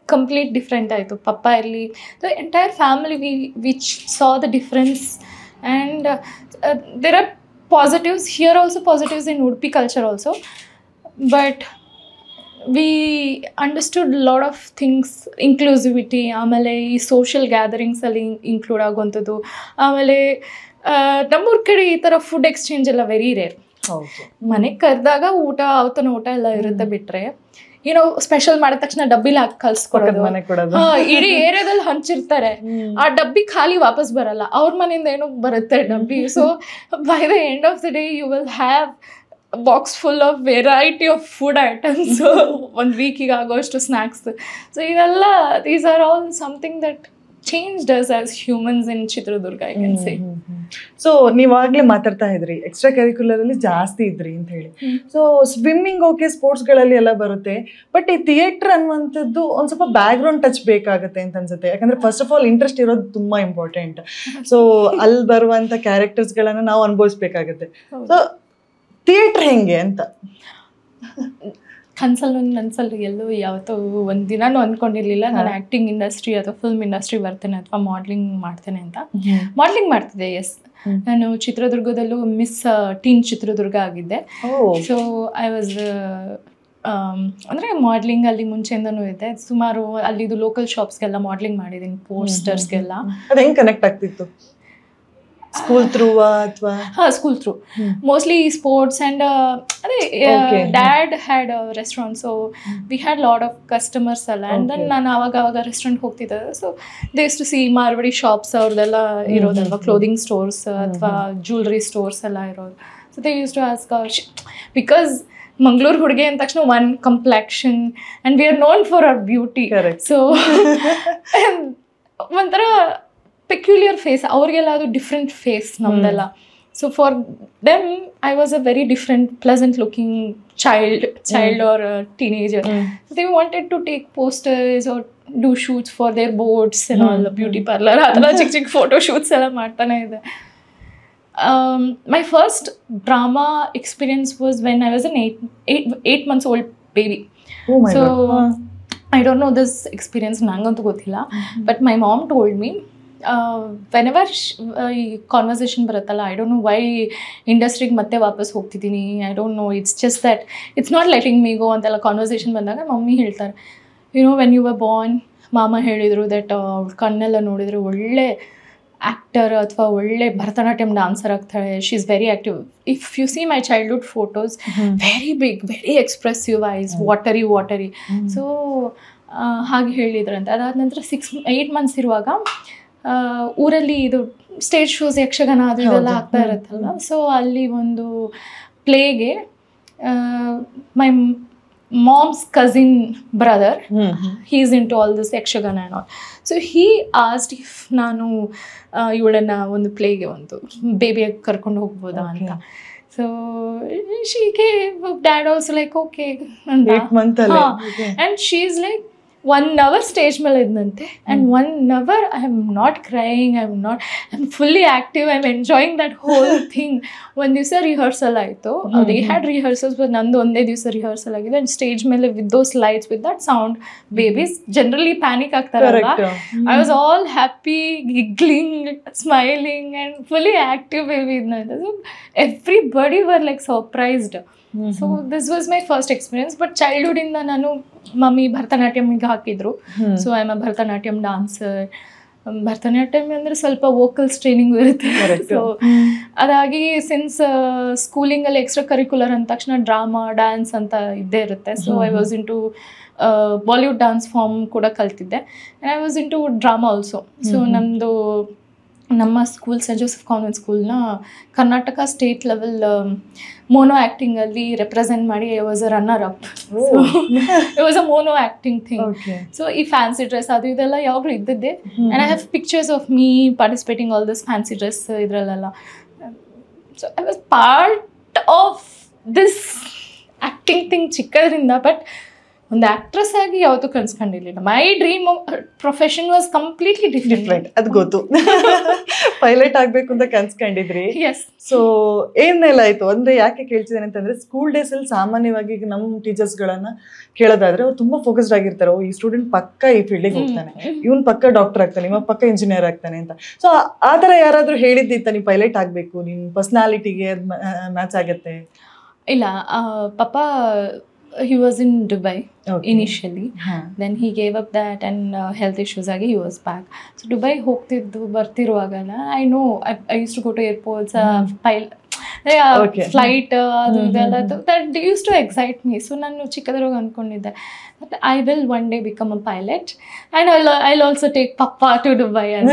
complete different ಆಯಿತು. ಪಪ್ಪ ಇರಲಿ, the entire family which saw the difference. And there are positives here also, positives in Udupi culture also, but we understood a lot of things, inclusivity. ಆಮೇಲೆ ಈ social ಗ್ಯಾದರಿಂಗ್ಸಲ್ಲಿ include ಆಗುವಂಥದ್ದು. ಆಮೇಲೆ ನಮ್ಮೂರ ಕಡೆ ಈ ಥರ ಫುಡ್ ಎಕ್ಸ್ಚೇಂಜ್ ಎಲ್ಲ ವೆರಿ ರೇರ್. ಮನೆಗೆ ಕರೆದಾಗ ಊಟ, ಅವತ್ತನ ಊಟ ಎಲ್ಲ ಇರುತ್ತೆ. ಬಿಟ್ರೆ ಏನೋ ಸ್ಪೆಷಲ್ ಮಾಡಿದ ತಕ್ಷಣ ಡಬ್ಬಿಲಿ ಹಾಕಿ ಕಳ್ಸ್ಕೊಡೋದು. ಇಡೀ ಏರಿಯಾದಲ್ಲಿ ಹಂಚಿರ್ತಾರೆ, ಆ ಡಬ್ಬಿ ಖಾಲಿ ವಾಪಸ್ ಬರಲ್ಲ, ಅವ್ರ ಮನೆಯಿಂದ ಏನೋ ಬರುತ್ತೆ ಡಬ್ಬಿ. So by the end of the day you will have box full of variety of food items, ಒಂದು ವೀಕಿಗೆ ಆಗೋಷ್ಟು ಸ್ನ್ಯಾಕ್ಸ್. ಸೊ ಇದೆಲ್ಲ, these are all something that changed us as humans in Chitradurga, I can say. So ನೀವಾಗ್ಲೇ ಮಾತಾಡ್ತಾ ಇದ್ರಿ extra curricular ಅಲ್ಲಿ ಜಾಸ್ತಿ ಇದ್ರಿ ಅಂತ ಹೇಳಿ. ಸೊ ಸ್ವಿಮ್ಮಿಂಗ್ ಓಕೆ, ಸ್ಪೋರ್ಟ್ಸ್ಗಳಲ್ಲಿ ಎಲ್ಲ ಬರುತ್ತೆ, ಬಟ್ ಈ ಥಿಯೇಟರ್ ಅನ್ನುವಂಥದ್ದು ಒಂದ್ ಸ್ವಲ್ಪ ಬ್ಯಾಕ್ ಗ್ರೌಂಡ್ ಟಚ್ ಬೇಕಾಗುತ್ತೆ ಅಂತ ಅನ್ಸುತ್ತೆ. ಯಾಕಂದ್ರೆ ಫಸ್ಟ್ ಆಫ್ ಆಲ್ ಇಂಟ್ರೆಸ್ಟ್ ಇರೋದು ತುಂಬಾ ಇಂಪಾರ್ಟೆಂಟ್. ಸೊ ಅಲ್ಲಿ ಬರುವಂತ ಕ್ಯಾರೆಕ್ಟರ್ಸ್ಗಳನ್ನ ನಾವು ಅನುಭವಿಸ್ಬೇಕಾಗತ್ತೆ. ಸೊ ಥಿಯೇಟರ್ ಹೆಂಗೆ ಅಂತ ನನ್ಸಲ್ಲಿ ಎಲ್ಲೂ ಯಾವತ್ತೂ ಒಂದು ದಿನಾನು ಅಂದ್ಕೊಂಡಿರ್ಲಿಲ್ಲ ನಾನು ಆ್ಯಕ್ಟಿಂಗ್ ಇಂಡಸ್ಟ್ರಿ ಅಥವಾ ಫಿಲ್ಮ್ ಇಂಡಸ್ಟ್ರಿ ಬರ್ತೇನೆ ಅಥವಾ ಮಾಡಲಿಂಗ್ ಮಾಡ್ತೇನೆ ಅಂತ. ಮಾಡಲಿಂಗ್ ಮಾಡ್ತಿದ್ದೆ, ಎಸ್. ನಾನು ಚಿತ್ರದುರ್ಗದಲ್ಲೂ ಮಿಸ್ ಟೀನ್ ಚಿತ್ರದುರ್ಗ ಆಗಿದ್ದೆ. ಸೊ ಐ ವಾಸ್ ಅಂದರೆ ಮಾಡ್ಲಿಂಗ್ ಅಲ್ಲಿ ಮುಂಚೆಯಿಂದನೂ ಇದೆ. ಸುಮಾರು ಅಲ್ಲಿದು ಲೋಕಲ್ ಶಾಪ್ಸ್ಗೆಲ್ಲ ಮಾಡ್ಲಿಂಗ್ ಮಾಡಿದ್ದೀನಿ, ಪೋಸ್ಟರ್ಸ್ಗೆಲ್ಲ. ಅದು ಹೆಂಗೆ ಕನೆಕ್ಟ್ ಆಗ್ತಿತ್ತು? ಸ್ಕೂಲ್ ಥ್ರೂ ಅಥವಾ? School through mostly sports and ಅದೇ dad had restaurant, so we had lot of customers ಅಲ್ಲ. ಆ್ಯಂಡ್ ದೆನ್ ನಾನು ಆವಾಗ ರೆಸ್ಟೋರೆಂಟ್ ಹೋಗ್ತಿದ್ದೆ. So they to see Marwadi shops ಅವ್ರದ್ದೆಲ್ಲ ಇರೋದಲ್ವ, ಕ್ಲೋದಿಂಗ್ ಸ್ಟೋರ್ಸ್ ಅಥವಾ ಜ್ಯುವೆಲ್ರಿ ಸ್ಟೋರ್ಸ್ ಎಲ್ಲ ಇರೋದು. So they use to ask because Mangaluru ಹುಡುಗಿ ಅಂದ ತಕ್ಷಣ one complexion and we are known for our beauty. So ಒಂಥರ ಪೆಕ್ಯುಲಿಯರ್ ಫೇಸ್, ಅವ್ರಿಗೆಲ್ಲ ಅದು ಡಿಫ್ರೆಂಟ್ ಫೇಸ್, ನಮ್ದೆಲ್ಲ. So for them I was a very different pleasant looking child or teenager. They wanted to take posters or do shoots for their boards and all, beauty parlour ಆ ಥರ ಚಿಕ್ಕ ಚಿಕ್ಕ photo shoots ಎಲ್ಲ ಮಾಡ್ತಾನೆ ಇದೆ. My first drama experience was when I was an 8 months old baby. Oh my so God. I don't know this experience, nangantu gothilla, but my mom told me whenever ಈ conversation ಬರುತ್ತಲ್ಲ, I don't know why ಇಂಡಸ್ಟ್ರಿಗೆ ಮತ್ತೆ ವಾಪಸ್ ಹೋಗ್ತಿದ್ದೀನಿ, I don't know, it's just that it's not letting me go ಅಂತೆಲ್ಲ conversation ಬಂದಾಗ mummy ಹೇಳ್ತಾರೆ, you know when you were born, ಮಾಮ ಹೇಳಿದರು ದಟ್ ಅವ್ಳ ಕಣ್ಣೆಲ್ಲ ನೋಡಿದರೆ ಒಳ್ಳೆ ಆ್ಯಕ್ಟರ್ ಅಥವಾ ಒಳ್ಳೆ ಭರತನಾಟ್ಯಂ ಡಾನ್ಸರ್ ಆಗ್ತಾಳೆ, she is very active. If you see my childhood photos, very big, very expressive eyes, watery. So ಹಾಗೆ ಹೇಳಿದ್ರಂತೆ. ಅದಾದ ನಂತರ 8 months ಇರುವಾಗ ಊರಲ್ಲಿ ಇದು ಸ್ಟೇಜ್ ಶೋಸ್, ಯಕ್ಷಗಾನ ಅದು ಇದೆಲ್ಲ ಆಗ್ತಾ ಇರುತ್ತಲ್ಲ. ಸೊ ಅಲ್ಲಿ ಒಂದು ಪ್ಲೇಗೆ ಮೈ mom's cousin brother, he's into all this yakshagana and all. So he asked if ನಾನು ಇವಳನ್ನ ಒಂದು ಪ್ಲೇಗೆ ಒಂದು ಬೇಬಿಯಾಗಿ ಕರ್ಕೊಂಡು ಹೋಗ್ಬೋದಾ ಅಂತ. So she gave, dad also like okay ಅಂತ. 8 months ಅಲ್ಲೇ. And she is like 1 hour stage ಮೇಲೆ ಇದ್ದಂತೆ, and 1 hour I am not crying, I am fully active, I am enjoying that whole thing. ಒಂದು ದಿವಸ ರಿಹರ್ಸಲ್ ಆಯಿತು, they had rehearsals, but ನಂದು ಒಂದೇ ದಿವಸ ರಿಹರ್ಸಲ್ ಆಗಿದೆ. ಆ್ಯಂಡ್ ಸ್ಟೇಜ್ ಮೇಲೆ with those lights, with that sound, babies generally panic ಆಗ್ತಾರಲ್ಲ, I was all happy, giggling, smiling and fully active baby ಇದ್ನಂತೆ. So everybody were like surprised. So this was my first experience. But ಚೈಲ್ಡ್ಹುಡ್ಡಿಂದ ನಾನು mummy ಭರತನಾಟ್ಯಮಿಗೆ ಹಾಕಿದ್ರು. So I am a Bharatanatyam dancer. Bharatanatyam ಅಂದರೆ ಸ್ವಲ್ಪ vocals training ಇರುತ್ತೆ. So ಅದಾಗಿ since ಸ್ಕೂಲಿಂಗಲ್ಲಿ ಎಕ್ಸ್ಟ್ರಾ ಕರಿಕ್ಯುಲರ್ ಅಂದ ತಕ್ಷಣ ಡ್ರಾಮಾ, ಡ್ಯಾನ್ಸ್ ಅಂತ ಇದ್ದೇ ಇರುತ್ತೆ. So I was into Bollywood dance form ಕೂಡ ಕಲ್ತಿದ್ದೆ, and I was into drama also. So ನಮ್ಮ ಸ್ಕೂಲ್ ಸೆಂಟ್ ಜೋಸೆಫ್ ಕಾನ್ವೆಂಟ್ ಸ್ಕೂಲ್ನ ಕರ್ನಾಟಕ ಸ್ಟೇಟ್ ಲೆವೆಲ್ ಮೋನೋ ಆ್ಯಕ್ಟಿಂಗಲ್ಲಿ ರೆಪ್ರೆಸೆಂಟ್ ಮಾಡಿ I was a runner up. It was a mono acting thing. So ಈ fancy dress ಅದು ಇದೆಲ್ಲ ಯಾವಾಗಲೂ ಇದ್ದಿದ್ದೆ, and I have pictures of me participating all this fancy dress ಇದರಲ್ಲೆಲ್ಲ. So I was part of this acting thing ಚಿಕ್ಕದ್ರಿಂದ. But ಒಂದು actress ಆಗಿ ಯಾವತ್ತೂ ಕನ್ಸ್ಕೊಂಡಿರ್ಲಿಲ್ಲ. My dream profession was completely different. ಅದು ಗೊತ್ತು, ಪೈಲಟ್ ಆಗ್ಬೇಕು ಅಂತ ಕನ್ಸ್ಕೊಂಡಿದ್ರಿ. ಎಸ್. ಸೊ ಏನೆಲ್ಲ ಆಯ್ತು ಅಂದ್ರೆ ಯಾಕೆ ಕೇಳ್ತಿದ್ದೇನೆ ಅಂತಂದ್ರೆ, ಸ್ಕೂಲ್ ಡೇಸ್ ಅಲ್ಲಿ ಸಾಮಾನ್ಯವಾಗಿ ನಮ್ಮ ಟೀಚರ್ಸ್ಗಳನ್ನ ಕೇಳೋದಾದ್ರೆ ಅವ್ರು ತುಂಬಾ ಫೋಕಸ್ಡ್ ಆಗಿರ್ತಾರೆ. ಈ ಸ್ಟೂಡೆಂಟ್ ಪಕ್ಕ ಈ ಫೀಲ್ಡಿಗೆ ಹೋಗ್ತಾನೆ, ಇವನ್ ಪಕ್ಕ ಡಾಕ್ಟರ್ ಆಗ್ತಾನೆ, ಇವ ಪಕ್ಕ ಇಂಜಿನಿಯರ್ ಆಗ್ತಾನೆ ಅಂತ. ಸೊ ಆ ಥರ ಯಾರಾದ್ರೂ ಹೇಳಿದ್ದಿತ್ತ ನೀವು ಪೈಲಟ್ ಆಗ್ಬೇಕು, ನಿಮ್ ಪರ್ಸನಾಲಿಟಿಗೆ ಮ್ಯಾಚ್ ಆಗತ್ತೆ? ಇಲ್ಲ, ಪಾಪ he was in Dubai initially. Then he gave up that and health issues agi he was back. So Dubai ಹೋಗ್ತಿದ್ದು ಬರ್ತಿರುವಾಗಲ್ಲ, I know I used to go to airports, flight ಅದು ಇದೆಲ್ಲ, that use to excite me. So ನಾನು ಚಿಕ್ಕದ್ರಾಗ ಅಂದ್ಕೊಂಡಿದ್ದೆ that I will one day become a pilot and I'll also take Papa to Dubai. And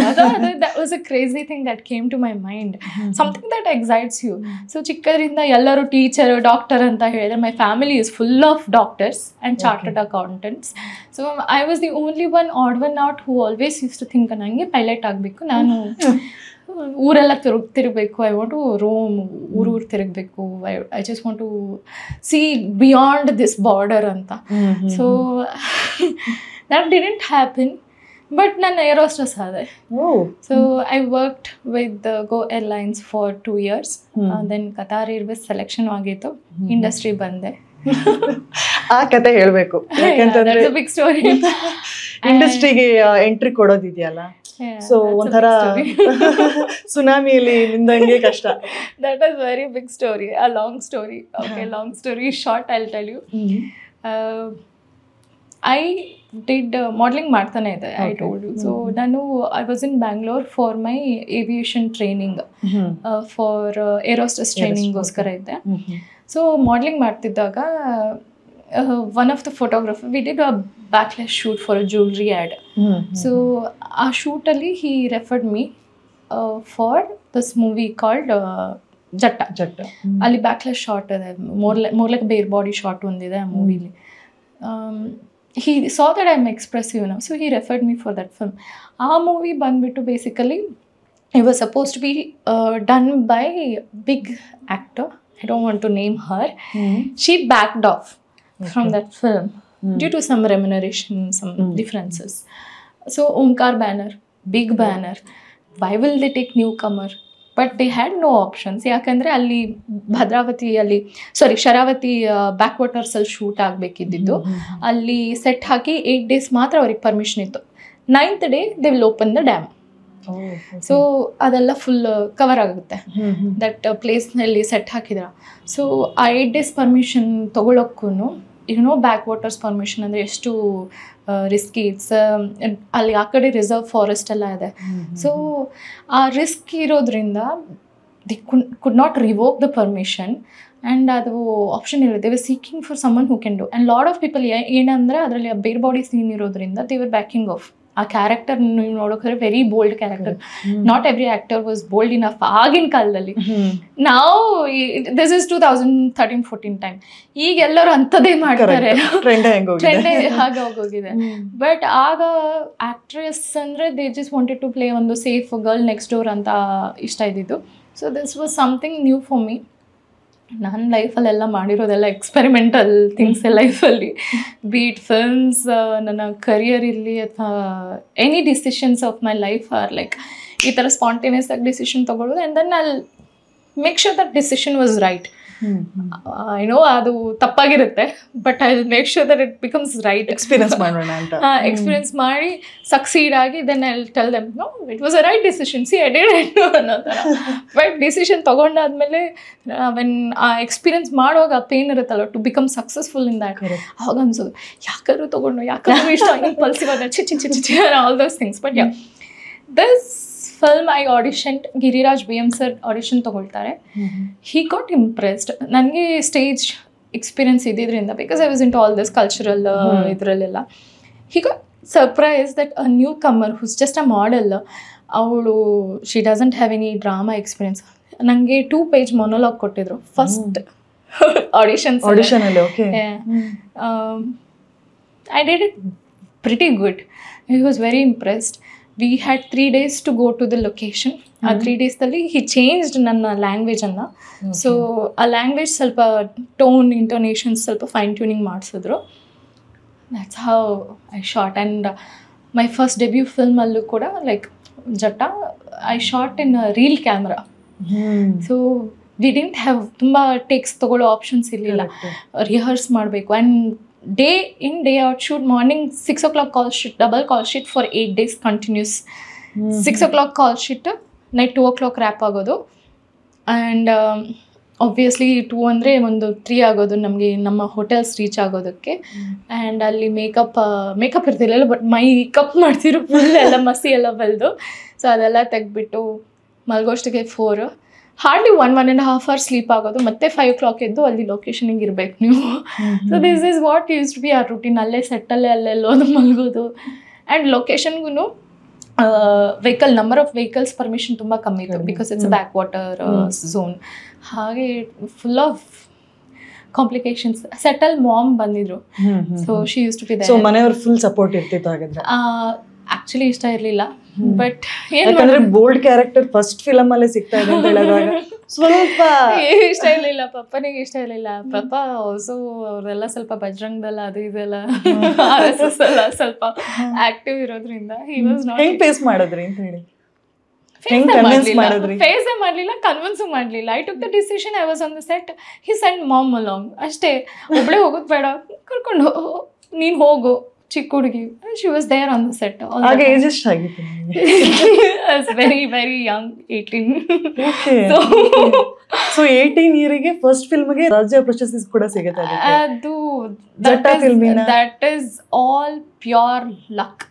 that was a crazy thing that came to my mind. Something that excites you. So ಚಿಕ್ಕದ್ರಿಂದ ಎಲ್ಲರೂ teacher, doctor ಅಂತ ಹೇಳಿದ್ರೆ, my family is full of doctors and chartered accountants. So I was the only one odd one out who always used to think ನನಗೆ pilot ಆಗಬೇಕು, ನಾನು ಊರೆಲ್ಲ ತಿರುಗಬೇಕು. I want to roam, ಊರು ತಿರುಗಬೇಕು. I just want to see beyond this border ಅಂತ. So that didn't happen. But ನಾನು air hostess ಆದೆ. So I worked with Go Airlines for 2 years. Then Qatar Airways selection ಆಗಿತ್ತು, industry ಬಂದೆ. ಆ ಕತೆ ಹೇಳ್ಬೇಕು, ಯಾಕಂತಂದ್ರೆ ಬಿಗ್ ಸ್ಟೋರಿ. ಇಂಡಸ್ಟ್ರಿಗೆ ಎಂಟ್ರಿ ಕೊಡೋದಿದೆಯಲ್ಲ, ಸೊ ಒಂಥರ ಸುನಾಮಿಯಲ್ಲಿ ನಿಂದಂಗೆ ಕಷ್ಟ. That is very big story, a long story. Okay, long story short, I'll tell you. I did modeling ಮಾಡ್ತಾನೆ ಇದ್ದೆ, I told you. So I was in Bangalore for my aviation training, for air hostess training ಗೋಸ್ಕರ ಇದ್ದೆ. So modelling ಮಾಡ್ತಿದ್ದಾಗ one of the photographer, we did a backlash shoot for a jewelry ad. So ಆ ಶೂಟಲ್ಲಿ he referred me for this movie called Jatta. ಅಲ್ಲಿ backless shot ಇದೆ, more like bare body shot ಒಂದಿದೆ ಆ ಮೂವಿಲಿ. He saw that I'm expressive now, so he referred me for that film. ಆ movie ಬಂದ್ಬಿಟ್ಟು basically it was supposed to be done by big actor. I don't want to name her. She backed off from that film due to some remuneration, some differences. So Omkar banner, big banner. Why will they take newcomer? But they had no options. ಯಾಕಂದರೆ ಅಲ್ಲಿ ಭದ್ರಾವತಿಯಲ್ಲಿ Sharavati back ವಾಟರ್ಸಲ್ಲಿ shoot ಆಗಬೇಕಿದ್ದು. ಅಲ್ಲಿ set ಹಾಕಿ 8 days ಮಾತ್ರ ಅವ್ರಿಗೆ permission ಇತ್ತು. 9th day they will open the dam. So ಅದೆಲ್ಲ full cover ಆಗುತ್ತೆ, that ಪ್ಲೇಸ್ನಲ್ಲಿ set ಹಾಕಿದ್ರ. ಸೊ ಆ 8 days ಪರ್ಮಿಷನ್ ತೊಗೊಳಕ್ಕೂ ಬ್ಯಾಕ್ ವಾಟರ್ಸ್ ಪರ್ಮಿಷನ್ ಅಂದರೆ ಎಷ್ಟು ರಿಸ್ಕಿ. ಇಟ್ಸ್ ಅಲ್ಲಿ ಆ ಕಡೆ ರಿಸರ್ವ್ ಫಾರೆಸ್ಟ್ ಎಲ್ಲ ಇದೆ. ಸೊ ಆ ರಿಸ್ಕ್ ಇರೋದ್ರಿಂದ the could not revoke the permission. And ಅದು ಆಪ್ಷನ್ ಇಲ್ಲ, they were seeking for someone who can do. And lot of people ಏನಂದರೆ ಅದರಲ್ಲಿ ಬೇರ್ ಬಾಡಿ ಸೀನ್ ಇರೋದ್ರಿಂದ ದೇ ವರ್ ಬ್ಯಾಕಿಂಗ್ ಆಫ್. ಆ ಕ್ಯಾರೆಕ್ಟರ್ ನೀವು ನೋಡೋಕೆ very bold character. Not every actor was bold enough ಆಗಿನ ಕಾಲದಲ್ಲಿ. ನಾವು ದಿಸ್ ಇಸ್ 2013-14 ಟೈಮ್. ಈಗ ಎಲ್ಲರೂ ಅಂಥದ್ದೇ ಮಾಡ್ತಾರೆ, ಟ್ರೆಂಡೇ ಹಾಗೆ ಹೋಗೋಗಿದೆ. ಬಟ್ ಆಗ ಆಕ್ಟ್ರೆಸ್ ಅಂದರೆ they just wanted to play ಒಂದು ಸೇಫ್ ಗರ್ಲ್ ನೆಕ್ಸ್ಟ್ ಡೋರ್ ಅಂತ ಇಷ್ಟ ಇದ್ದಿದ್ದು. So this was something new for me. ನನ್ನ ಲೈಫಲ್ಲೆಲ್ಲ ಮಾಡಿರೋದೆಲ್ಲ ಎಕ್ಸ್ಪೆರಿಮೆಂಟಲ್ ಥಿಂಗ್ಸ್ ಲೈಫಲ್ಲಿ, ಬೀಟ್ ಫಿಲ್ಮ್ಸ್, ನನ್ನ ಕರಿಯರ್ ಇರಲಿ ಅಥವಾ any decisions of my life are like ಈ ಥರ ಸ್ಪಾಂಟೇನಿಯಸ್ ಆಗಿ ಡಿಸಿಷನ್ ತೊಗೊಳ್ಳೋದು. And then I make sure that decision was right. I know ಅದು ತಪ್ಪಾಗಿರುತ್ತೆ, but I will make sure that it becomes right. Experience ಮಾಡೋಣ ಅಂತ ಎಕ್ಸ್ಪೀರಿಯನ್ಸ್ ಮಾಡಿ succeed ಆಗಿ then I will tell them no it was a right decision, see I did it ಅನ್ನೋ ಥರ. But decision ತೊಗೊಂಡಾದ್ಮೇಲೆ when ಆ ಎಕ್ಸ್ಪೀರಿಯನ್ಸ್ ಮಾಡುವಾಗ pain ಇರುತ್ತಲ್ಲ, to become successful in that, ಅವಾಗ ಅನ್ಸೋದು ಯಾಕಾದ್ರೂ ತೊಗೊಂಡು, ಯಾಕಾದ್ರೂ ಇಷ್ಟ ಇಂಪಲ್ಸಿವ್ ಆದ ಚಿಚಿ all those things. But yeah, this film I audition, Giriraj BM sir audition ತೊಗೊಳ್ತಾರೆ. He got impressed. ನನಗೆ ಸ್ಟೇಜ್ ಎಕ್ಸ್ಪೀರಿಯನ್ಸ್ ಇದ್ದಿದ್ದರಿಂದ, because I was into all this cultural ಇದರಲ್ಲೆಲ್ಲ, he got surprise that a newcomer who's just a model, ಅವಳು she doesn't have any drama experience. ನನಗೆ 2 page monologue ಕೊಟ್ಟಿದ್ರು first ಆಡಿಷನಲ್ಲಿ. Okay, I did it pretty good. He was very impressed. We had 3 days to go to the location. ಆ 3 daysದಲ್ಲಿ he changed ನನ್ನ ಲ್ಯಾಂಗ್ವೇಜನ್ನು. So ಆ language ಸ್ವಲ್ಪ tone, intonations ಸ್ವಲ್ಪ fine tuning ಮಾಡಿಸಿದ್ರು. That's how I shot. And my first debut ಫಿಲ್ಮಲ್ಲೂ ಕೂಡ like Jatta, I shot in reel camera. So we didn't have ತುಂಬ ಟೇಕ್ಸ್ ತೊಗೊಳ್ಳೋ ಆಪ್ಷನ್ಸ್ ಇರಲಿಲ್ಲ, ರಿಹರ್ಸ್ ಮಾಡಬೇಕು. And day in day out shoot. Morning 6 o'clock call sheet, double call sheet for 8 days continuous. 6 o'clock call sheet, night 2 o'clock wrap ಆಗೋದು. And obviously 2 ಅಂದರೆ ಒಂದು 3 ಆಗೋದು ನಮಗೆ ನಮ್ಮ ಹೋಟೆಲ್ಸ್ ರೀಚ್ ಆಗೋದಕ್ಕೆ. ಆ್ಯಂಡ್ ಅಲ್ಲಿ ಮೇಕಪ್ ಇರ್ತಿರಲಿಲ್ಲ, ಬಟ್ ಮೈಕಪ್ ಮಾಡ್ತಿರೋ ಫುಲ್ ಎಲ್ಲ ಮಸಿ ಎಲ್ಲ ಬೆಳೆದು. ಸೊ ಅದೆಲ್ಲ ತೆಗೆದ್ಬಿಟ್ಟು ಮಲ್ಗೋಷ್ಟಿಗೆ 4, ಹಾರ್ಡ್ಲಿ 1.5 hours ಸ್ಲೀಪ್ ಆಗೋದು. ಮತ್ತೆ 5 o'clock ಎದ್ದು ಅಲ್ಲಿ ಲೊಕೇಶನಿಗೆ ಇರಬೇಕು ನೀವು. So this is what use to B R routine. ಅಲ್ಲೇ ಸೆಟ್ಟಲ್ಲೇ ಅಲ್ಲೆಲ್ಲೋದು ಮಲ್ಗೋದು. And ಲೊಕೇಶನ್ಗೂ vehicle, number of vehicles permission ತುಂಬ ಕಮ್ಮಿ ಇತ್ತು, because it's back water zone. ಹಾಗೆ full of complications. Settle ma'am ಬಂದಿದ್ರು, so she use to be there. So ಮನೆಯವ್ರ full support ಇರ್ತಿತ್ತು ಹಾಗಾದ್ರೆ? Actually ಇಷ್ಟ ಇರಲಿಲ್ಲ. ಬಟ್ ಯಾಕಂದ್ರೆ ಬೋಲ್ಡ್ ಕ್ಯಾರೆಕ್ಟರ್ ಫಸ್ಟ್ ಫಿಲಮ್ ಅಲ್ಲೇ ಸಿಗ್ತಾ ಇದೆ ಅಂತ ಹೇಳಿದಾಗ ಸ್ವಲ್ಪ ಇಷ್ಟ ಇರಲಿಲ್ಲ. ಪಪ್ಪನಿಗೆ ಇಷ್ಟ ಇರಲಿಲ್ಲ. ಪಪ್ಪ ಆಲ್ಸೋ ಅವರೆಲ್ಲ ಸ್ವಲ್ಪ ಬಜರಂಗದಲ್ಲ ಅದು ಇದೆಲ್ಲ RSS ಎಲ್ಲ ಸ್ವಲ್ಪ ಆಕ್ಟಿವ್ ಇರೋದ್ರಿಂದ ಹಿ ವಾಸ್ ನಾಟ್. ಹೆಂಗ್ ಫೇಸ್ ಮಾಡಿದ್ರಿ ಅಂತ ಹೇಳಿ? ಫೇಸೇ ಮಾಡಲಿಲ್ಲ, ಕನ್ವಿನ್ಸು ಮಾಡಲಿಲ್ಲ. I took the decision. I was on the set. He send mom along. ಅಷ್ಟೇ, ಒಬ್ಬಳೇ ಹೋಗೋದು ಬೇಡ, ಕರ್ಕೊಂಡು ನೀನು ಹೋಗು ಚಿಕ್ಕ ಹುಡುಗಿ. She was there on the set. ಆಗ ಏಜ್ ಎಷ್ಟು ಆಗಿತ್ತು? Very very young, 18. ಸೊ 18 ಇಯರಿಗೆ ಫಸ್ಟ್ ಫಿಲ್ಮ್ಗೆ ರಾಜ್ಯ ಪ್ರಶಸ್ತಿ ಕೂಡ ಸಿಗುತ್ತೆ. ಅದು that is all pure luck,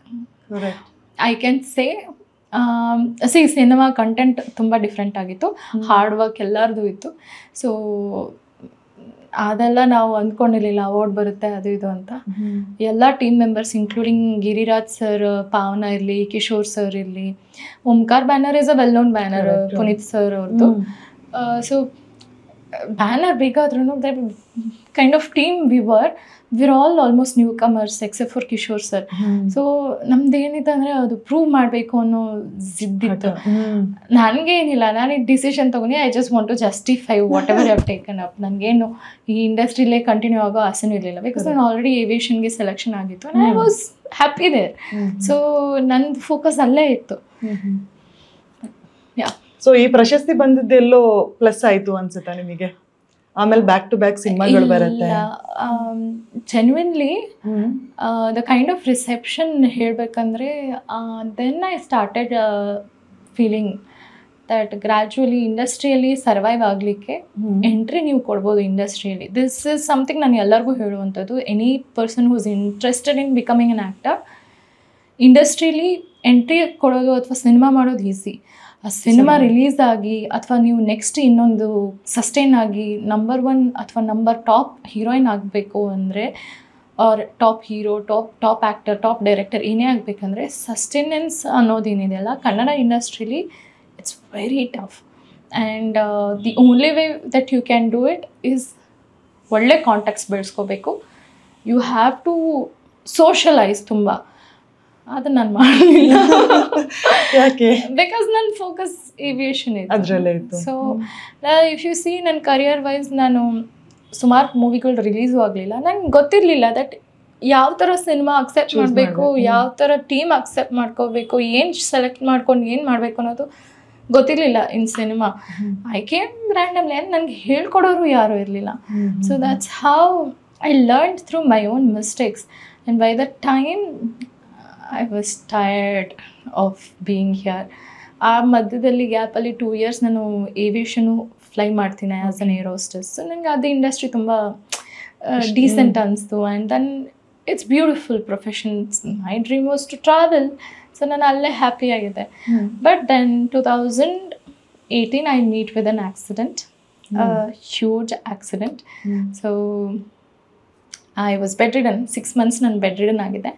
I can say. Cinema content ತುಂಬ ಡಿಫ್ರೆಂಟ್ ಆಗಿತ್ತು, ಹಾರ್ಡ್ ವರ್ಕ್ ಎಲ್ಲರದು ಇತ್ತು. ಸೊ ಅದೆಲ್ಲ ನಾವು ಅಂದ್ಕೊಂಡಿರಲಿಲ್ಲ ಅವಾರ್ಡ್ ಬರುತ್ತೆ ಅದು ಇದು ಅಂತ. ಎಲ್ಲ team members including Giriraj sir, Pavana ಇರಲಿ, ಕಿಶೋರ್ ಸರ್ ಇರಲಿ, Omkar banner is a well known banner, Puneet sir ಅವ್ರದ್ದು. ಸೊ ಬ್ಯಾನರ್ ಬೇಕಾದ್ರೂ kind of team were all almost newcomers except for Kishore sir. So ನಮ್ದೇನಿದೆ ಅಂದರೆ ಅದು ಪ್ರೂವ್ ಮಾಡಬೇಕು ಅನ್ನೋ ಜಿದ್ದಿತ್ತು. ನನಗೇನಿಲ್ಲ, ನಾನು ಈ ಡಿಸಿಷನ್ ತೊಗೊಂಡು I just want to justify whatever have taken up. ನನಗೇನು ಈ ಇಂಡಸ್ಟ್ರಿಲೇ ಕಂಟಿನ್ಯೂ ಆಗೋ ಆಸೆನೂ ಇರಲಿಲ್ಲ, ಬಿಕಾಸ್ ನಾನು ಆಲ್ರೆಡಿ ಏವಿಯೇಷನ್ಗೆ ಸೆಲೆಕ್ಷನ್ ಆಗಿತ್ತು. I was happy there. So ನಂದು ಫೋಕಸ್ ಅಲ್ಲೇ ಇತ್ತು. ಯಾ. ಸೊ ಈ ಪ್ರಶಸ್ತಿ ಬಂದಿದ್ದೆಲ್ಲೋ ಪ್ಲಸ್ ಆಯಿತು ಅನ್ಸುತ್ತಾ ನಿಮಗೆ? ಆಮೇಲೆ ಬ್ಯಾಕ್ ಟು ಬ್ಯಾಕ್ ಸಿನಿಮಾಗಳು ಬರುತ್ತೆ. Genuinely the kind of reception ಹೇಳಬೇಕಂದ್ರೆ then I started feeling that gradually ಇಂಡಸ್ಟ್ರಿಯಲ್ಲಿ ಸರ್ವೈವ್ ಆಗಲಿಕ್ಕೆ ಎಂಟ್ರಿ ನೀವು ಕೊಡ್ಬೋದು ಇಂಡಸ್ಟ್ರಿಯಲ್ಲಿ. ದಿಸ್ ಇಸ್ ಸಮಥಿಂಗ್ ನಾನು ಎಲ್ಲರಿಗೂ ಹೇಳುವಂಥದ್ದು. Any person who is interested in becoming an actor, ಇಂಡಸ್ಟ್ರಿಲಿ ಎಂಟ್ರಿ ಕೊಡೋದು ಅಥವಾ ಸಿನಿಮಾ ಮಾಡೋದು ಈಸಿ. ಆ ಸಿನಿಮಾ ರಿಲೀಸ್ ಆಗಿ ಅಥವಾ ನೀವು ನೆಕ್ಸ್ಟ್ ಇನ್ನೊಂದು ಸಸ್ಟೈನ್ ಆಗಿ ನಂಬರ್ 1 ಅಥವಾ ನಂಬರ್ ಟಾಪ್ ಹೀರೋಯಿನ್ ಆಗಬೇಕು ಅಂದರೆ, or top hero, top actor, top director ಏನೇ ಆಗಬೇಕಂದ್ರೆ ಸಸ್ಟೈನೆನ್ಸ್ ಅನ್ನೋದೇನಿದೆಯಲ್ಲ ಕನ್ನಡ ಇಂಡಸ್ಟ್ರಿಲಿ it's very tough. And the only way that you can do it is ಒಳ್ಳೆ ಕಾಂಟ್ಯಾಕ್ಟ್ಸ್ ಬೆಳೆಸ್ಕೋಬೇಕು. ಯು ಹ್ಯಾವ್ ಟು ಸೋಷಲೈಸ್ ತುಂಬ. ಅದು ನಾನು ಮಾಡಲಿಲ್ಲ. ಯಾಕೆ? ಬಿಕಾಸ್ ನನ್ನ ಫೋಕಸ್ ಏವಿಯೇಷನ್ ಅದರಲ್ಲೇ ಇತ್ತು. ಸೊ ಇಫ್ ಯು ಸಿ ನನ್ನ ಕರಿಯರ್ ವೈಸ್ ನಾನು ಸುಮಾರು ಮೂವಿಗಳು ರಿಲೀಸು ಆಗಲಿಲ್ಲ. ನಂಗೆ ಗೊತ್ತಿರಲಿಲ್ಲ ದಟ್ ಯಾವ ಥರ ಸಿನಿಮಾ ಅಕ್ಸೆಪ್ಟ್ ಮಾಡಬೇಕು, ಯಾವ ಥರ ಟೀಮ್ ಅಕ್ಸೆಪ್ಟ್ ಮಾಡ್ಕೋಬೇಕು, ಏನು ಸೆಲೆಕ್ಟ್ ಮಾಡ್ಕೊಂಡು ಏನು ಮಾಡಬೇಕು ಅನ್ನೋದು ಗೊತ್ತಿರಲಿಲ್ಲ in cinema. I came randomly, ನನಗೆ ಹೇಳ್ಕೊಡೋರು ಯಾರೂ ಇರಲಿಲ್ಲ. So that's how I learned through my own mistakes. And by the time I was tired of being here. ಆ ಮಧ್ಯದಲ್ಲಿ ಗ್ಯಾಪಲ್ಲಿ 2 years ನಾನು ಏವಿಯೇಷನು ಫ್ಲೈ ಮಾಡ್ತೀನಿ as an air hostess. So ನನಗೆ ಅದು ಇಂಡಸ್ಟ್ರಿ ತುಂಬ ಡೀಸೆಂಟ್ ಅನಿಸ್ತು. And then it's beautiful profession. My dream was to travel. So ನಾನು ಅಲ್ಲೇ ಹ್ಯಾಪಿ ಆಗಿದೆ. But then 2018 I meet with an accident, huge accident. So I was bed ridden. 6 months ನಾನು bed ridden ಆಗಿದೆ.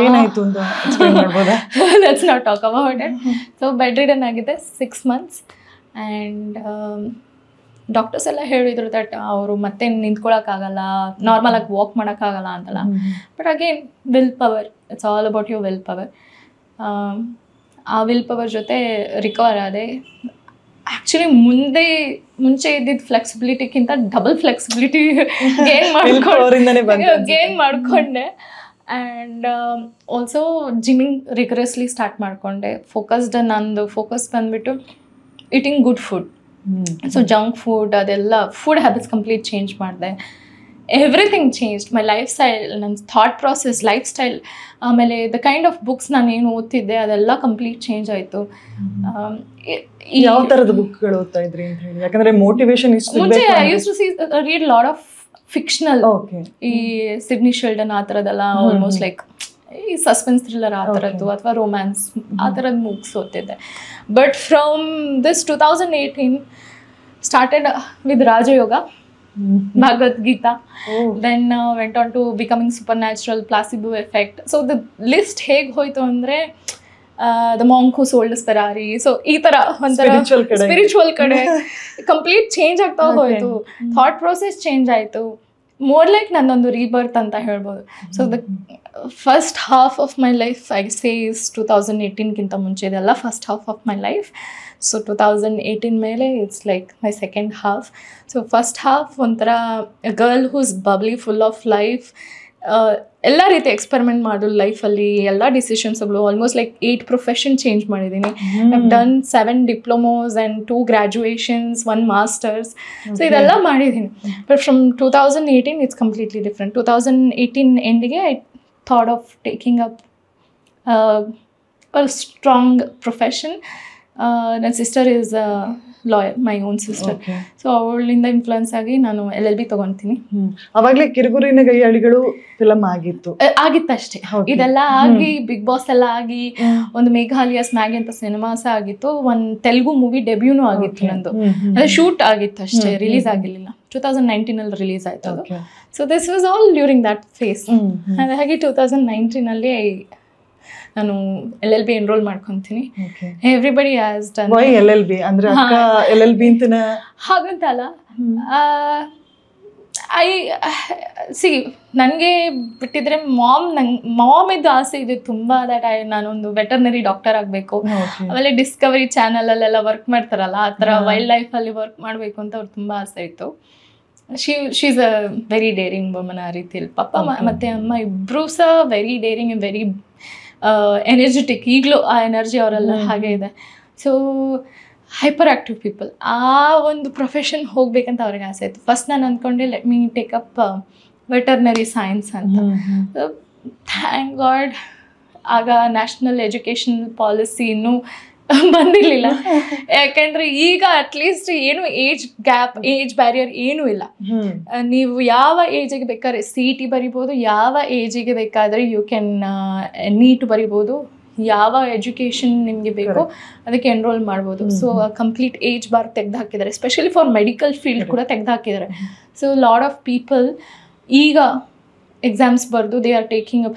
ಏನಾಯಿತು ಅಂತ explain ಮಾಡ್ಬೋದಾ? Let's not talk about it. So bed ridden ಆಗಿದೆ 6 months. And doctors ಎಲ್ಲ ಹೇಳಿದರು ದಟ್ ಅವರು ಮತ್ತೆ ನಿಂತ್ಕೊಳ್ಳೋಕ್ಕಾಗಲ್ಲ, ನಾರ್ಮಲಾಗಿ ವಾಕ್ ಮಾಡೋಕ್ಕಾಗಲ್ಲ ಅಂತಲ್ಲ. But again will power, it's all about your will power. ಆ ವಿಲ್ ಪವರ್ ಜೊತೆ ರಿಕವರ್ ಆದೆ. ಆ್ಯಕ್ಚುಲಿ ಮುಂಚೆ ಇದ್ದಿದ್ದು ಫ್ಲೆಕ್ಸಿಬಿಲಿಟಿಗಿಂತ ಡಬಲ್ ಫ್ಲೆಕ್ಸಿಬಿಲಿಟಿ ಗೇನ್ ಮಾಡಿಕೊಂಡೆ. ಆ್ಯಂಡ್ ಆಲ್ಸೋ ಜಿಮ್ಮಿಂಗ್ ರಿಗರಸ್ಲಿ ಸ್ಟಾರ್ಟ್ ಮಾಡಿಕೊಂಡೆ. ನಂದು ಫೋಕಸ್ ಬಂದುಬಿಟ್ಟು eating good food. So junk food ಅದೆಲ್ಲ ಫುಡ್ ಹ್ಯಾಬಿಟ್ಸ್ ಕಂಪ್ಲೀಟ್ ಚೇಂಜ್ ಮಾಡಿದೆ. Everything change. My life style, ನನ್ನ ಥಾಟ್ ಪ್ರಾಸೆಸ್, ಲೈಫ್ ಸ್ಟೈಲ್, ಆಮೇಲೆ ದ ಕೈಂಡ್ ಆಫ್ ಬುಕ್ಸ್ ನಾನು ಏನು ಓದ್ತಿದ್ದೆ ಅದೆಲ್ಲ ಕಂಪ್ಲೀಟ್ ಚೇಂಜ್ ಆಯಿತು. ಯಾವ ಥರದ ಬುಕ್ಗಳು ಓದ್ತಾ ಇದ್ರಿ ಅಂತ ಹೇಳಿ? ಯಾಕಂದರೆ ಮೋಟಿವೇಶನ್ ಮುಂಚೆ I use to read lot of fictional, ಈ ಸಿಡ್ನಿ ಶೆಲ್ಡನ್ ಆ ಥರದ್ದೆಲ್ಲ, ಆಲ್ಮೋಸ್ಟ್ ಲೈಕ್ ಈ ಸಸ್ಪೆನ್ಸ್ ಥ್ರಿಲ್ಲರ್ ಆ ಥರದ್ದು ಅಥವಾ ರೊಮ್ಯಾನ್ಸ್ ಆ ಥರದ್ದು ಬುಕ್ಸ್ ಓದ್ತಿದ್ದೆ. But from this 2018 started with Rajayoga, Bhagavad-gita, then went on to becoming supernatural, placebo effect. So the list ಹೇಗೆ ಹೋಯ್ತು ಅಂದರೆ the monk who sold his Ferrari. So ಈ ಥರ ಒಂಥರ ಸ್ಪಿರಿಚುವಲ್ ಕಡೆ ಕಂಪ್ಲೀಟ್ ಚೇಂಜ್ ಆಗ್ತಾ ಹೋಯಿತು. ಥಾಟ್ ಪ್ರೊಸೆಸ್ ಚೇಂಜ್ ಆಯಿತು. ಮೋರ್ ಲೈಕ್ ನನ್ನೊಂದು ರೀಬರ್ತ್ ಅಂತ ಹೇಳ್ಬೋದು. So first half of my life I say is 2018ಗಿಂತ ಮುಂಚೆ ಇದೆಲ್ಲ first half of my life. So 2018 ಮೇಲೆ it's like my second half. So first half ಒಂಥರ girl who's bubbly, full of life, ಎಲ್ಲ ರೀತಿ ಎಕ್ಸ್ಪೆರಿಮೆಂಟ್ ಮಾಡೋದು ಲೈಫಲ್ಲಿ, ಎಲ್ಲ ಡಿಸಿಷನ್ಸ್ಗಳು. ಆಲ್ಮೋಸ್ಟ್ ಲೈಕ್ 8 ಪ್ರೊಫೆಷನ್ ಚೇಂಜ್ ಮಾಡಿದ್ದೀನಿ. I done 7 diplomas and 2 graduations, 1 masters. So ಇದೆಲ್ಲ ಮಾಡಿದ್ದೀನಿ. But from 2018 it's completely different. 2018 ಎಂಡಿಗೆ I thought of taking up a strong profession. ನನ್ನ sister is lawyer, my own sister. So ಅವಳಿಂದ influence ಆಗಿ ನಾನು LLB ತೊಗೊತೀನಿ. ಅವಾಗಲೇ ಕಿರುಗುರಿನ ಗೈಯಾಳಿಗಳು film ಆಗಿತ್ತಷ್ಟೇ. ಇದೆಲ್ಲ ಆಗಿ ಬಿಗ್ ಬಾಸ್ ಎಲ್ಲ ಆಗಿ ಒಂದು ಮೇಘಾಲಯಸ್ ಮ್ಯಾಗಿ ಅಂತ ಸಿನಿಮಾಸ ಆಗಿತ್ತು. ಒಂದು ತೆಲುಗು ಮೂವಿ ಡೆಬ್ಯೂನು ಆಗಿತ್ತು ನಂದು. ಅದು ಶೂಟ್ ಆಗಿತ್ತು ಅಷ್ಟೇ, ರಿಲೀಸ್ ಆಗಿರಲಿಲ್ಲ. 2019 ರಿಲೀಸ್ ಆಯ್ತು ಅದು. So this was all during that phase. ಹಾಗಾಗಿ 2019 ನಾನು LLB ಎನ್ರೋಲ್ ಮಾಡ್ಕೊತೀನಿ. Everybody has done. Why LLB ಅಂದ್ರೆ ಅಕ್ಕ LLB ಅಂತನ ಹಾಗಂತಲ್ಲ, ನನಗೆ ಬಿಟ್ಟಿದ್ರೆ ಮಾಮ್ ಇದ್ದು ಆಸೆ ಇದೆ ತುಂಬ. ದಟ್ ನಾನೊಂದು ವೆಟರ್ನರಿ ಡಾಕ್ಟರ್ ಆಗಬೇಕು. ಆಮೇಲೆ ಡಿಸ್ಕವರಿ ಚಾನಲಲ್ಲೆಲ್ಲ ವರ್ಕ್ ಮಾಡ್ತಾರಲ್ಲ, ಆ ಥರ ವೈಲ್ಡ್ ಲೈಫಲ್ಲಿ ವರ್ಕ್ ಮಾಡಬೇಕು ಅಂತ ಅವ್ರು ತುಂಬ ಆಸೆ ಇತ್ತು. She's a very daring woman ಆ ರೀತಿಯಲ್ಲಿ. ಪಪ್ಪ ಮತ್ತು ಅಮ್ಮ ಇಬ್ಬರೂ ಸಹ very daring and very energetic. ಈಗಲೂ ಆ ಎನರ್ಜಿ ಅವರೆಲ್ಲ ಹಾಗೆ ಇದೆ. So hyper active people. ಆ ಒಂದು ಪ್ರೊಫೆಷನ್ ಹೋಗ್ಬೇಕಂತ ಅವ್ರಿಗೆ ಆಸೆ ಇತ್ತು. ಫಸ್ಟ್ ನಾನು ಅಂದ್ಕೊಂಡೆ let me take up veterinary science ಅಂತ. ಥ್ಯಾಂಕ್ ಗಾಡ್ ಆಗ ನ್ಯಾಷನಲ್ ಎಜುಕೇಷನ್ ಪಾಲಿಸಿ ಇನ್ನೂ ಬಂದಿರಲಿಲ್ಲ. ಯಾಕೆಂದರೆ ಈಗ ಅಟ್ಲೀಸ್ಟ್ ಏನು ಏಜ್ ಬ್ಯಾರಿಯರ್ ಏನೂ ಇಲ್ಲ. ನೀವು ಯಾವ ಏಜಿಗೆ ಬೇಕಾದ್ರೆ CET ಬರಿಬೋದು, ಯಾವ ಏಜಿಗೆ ಬೇಕಾದರೆ ಯು ಕ್ಯಾನ್ ನೀಟ್ ಬರಿಬೋದು, ಯಾವ ಎಜುಕೇಷನ್ ನಿಮಗೆ ಬೇಕೋ ಅದಕ್ಕೆ ಎನ್ರೋಲ್ ಮಾಡ್ಬೋದು. ಸೊ ಕಂಪ್ಲೀಟ್ ಏಜ್ ಬಾರ್ ತೆಗೆದು ಹಾಕಿದ್ದಾರೆ. ಎಸ್ಪೆಷಲಿ ಫಾರ್ ಮೆಡಿಕಲ್ ಫೀಲ್ಡ್ ಕೂಡ ತೆಗೆದು ಹಾಕಿದ್ದಾರೆ. ಸೊ ಲಾಟ್ ಆಫ್ ಪೀಪಲ್ ಈಗ ಎಕ್ಸಾಮ್ಸ್ ಬರೆದು they are taking up.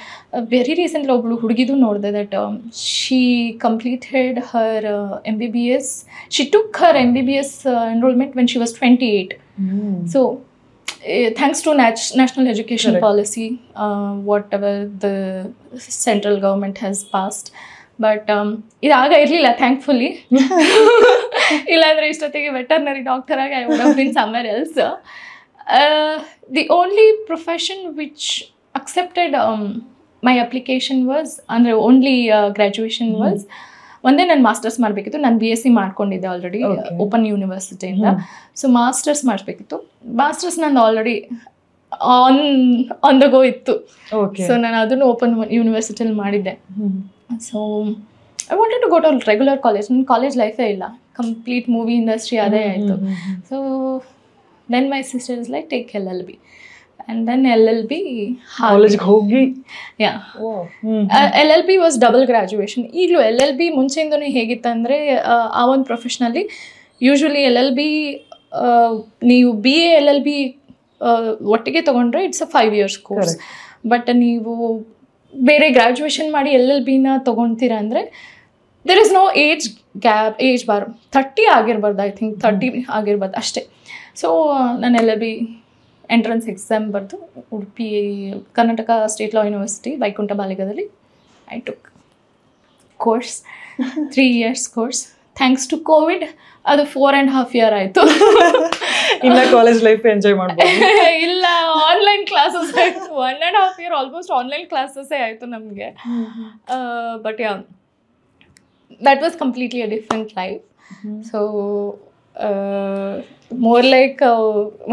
Very recently ಒಬ್ಬಳು ಹುಡುಗಿದು ನೋಡಿದೆ that she completed Har MBBS. She took Har MBBS enrollment when she was 28. So thanks to national education policy, whatever the central government has passed. But ಇದಾಗ ಇರಲಿಲ್ಲ thankfully. ಇಲ್ಲಾಂದರೆ ಇಷ್ಟೊತ್ತಿಗೆ veterinary doctor ಆಗಿ I would have been somewhere else. The only profession which accepted my application was, ಅಂದರೆ only graduation was, ಒಂದೇ ನಾನು masters ಮಾಡಬೇಕಿತ್ತು. ನಾನು BSc ಮಾಡ್ಕೊಂಡಿದ್ದೆ ಆಲ್ರೆಡಿ ಓಪನ್ ಯೂನಿವರ್ಸಿಟಿಯಿಂದ. ಸೊ ಮಾಸ್ಟರ್ಸ್ ಮಾಡಬೇಕಿತ್ತು. ಮಾಸ್ಟರ್ಸ್ ನಂದು ಆಲ್ರೆಡಿ ಆನ್ ದ ಗೋ ಇತ್ತು. ಸೊ ನಾನು ಅದನ್ನು ಓಪನ್ ಯೂನಿವರ್ಸಿಟಿಯಲ್ಲಿ ಮಾಡಿದ್ದೆ. So I wanted to go to regular college. ನನ್ನ ಕಾಲೇಜ್ ಲೈಫೇ ಇಲ್ಲ, ಕಂಪ್ಲೀಟ್ ಮೂವಿ ಇಂಡಸ್ಟ್ರಿ ಅದೇ ಆಯಿತು. So then my sister is like take LLB, and then LLB college ಹೋಗಿ LLB was double graduation. ಈಗಲೂ LLB ಮುಂಚೆಯಿಂದನೇ ಹೇಗಿತ್ತಂದರೆ ಆ ಒಂದು ಪ್ರೊಫೆಷ್ನಲ್ಲಿ ಯೂಶ್ವಲಿ LLB ನೀವು BA LLB ಒಟ್ಟಿಗೆ ತೊಗೊಂಡ್ರೆ it's a 5 years course. But ನೀವು ಬೇರೆ ಗ್ರ್ಯಾಜುಯೇಷನ್ ಮಾಡಿ LLBನ ತೊಗೊಳ್ತೀರಾ ಅಂದರೆ there is no age bar. 30 ಆಗಿರ್ಬಾರ್ದು, ಐ ಥಿಂಕ್ 30 ಆಗಿರ್ಬಾರ್ದು ಅಷ್ಟೇ. ಸೊ ನಾನು LLB ಎಂಟ್ರೆನ್ಸ್ ಎಕ್ಸಾಮ್ ಬರೆದು Udupi Karnataka state law university Vaikuntha ಬಾಲಿಗದಲ್ಲಿ I took course. 3 years course. Thanks to Covid ಅದು 4.5 years ಆಯಿತು. ಇಲ್ಲ ಕಾಲೇಜ್ ಲೈಫ್ ಎಂಜಾಯ್ ಮಾಡ್ಬೋದು. ಇಲ್ಲ, ಆನ್ಲೈನ್ ಕ್ಲಾಸಸ್ ಆಯಿತು. 1.5 years ಆಲ್ಮೋಸ್ಟ್ ಆನ್ಲೈನ್ ಕ್ಲಾಸಸ್ಸೇ ಆಯಿತು ನಮಗೆ. But yeah, that was completely a different life. So more like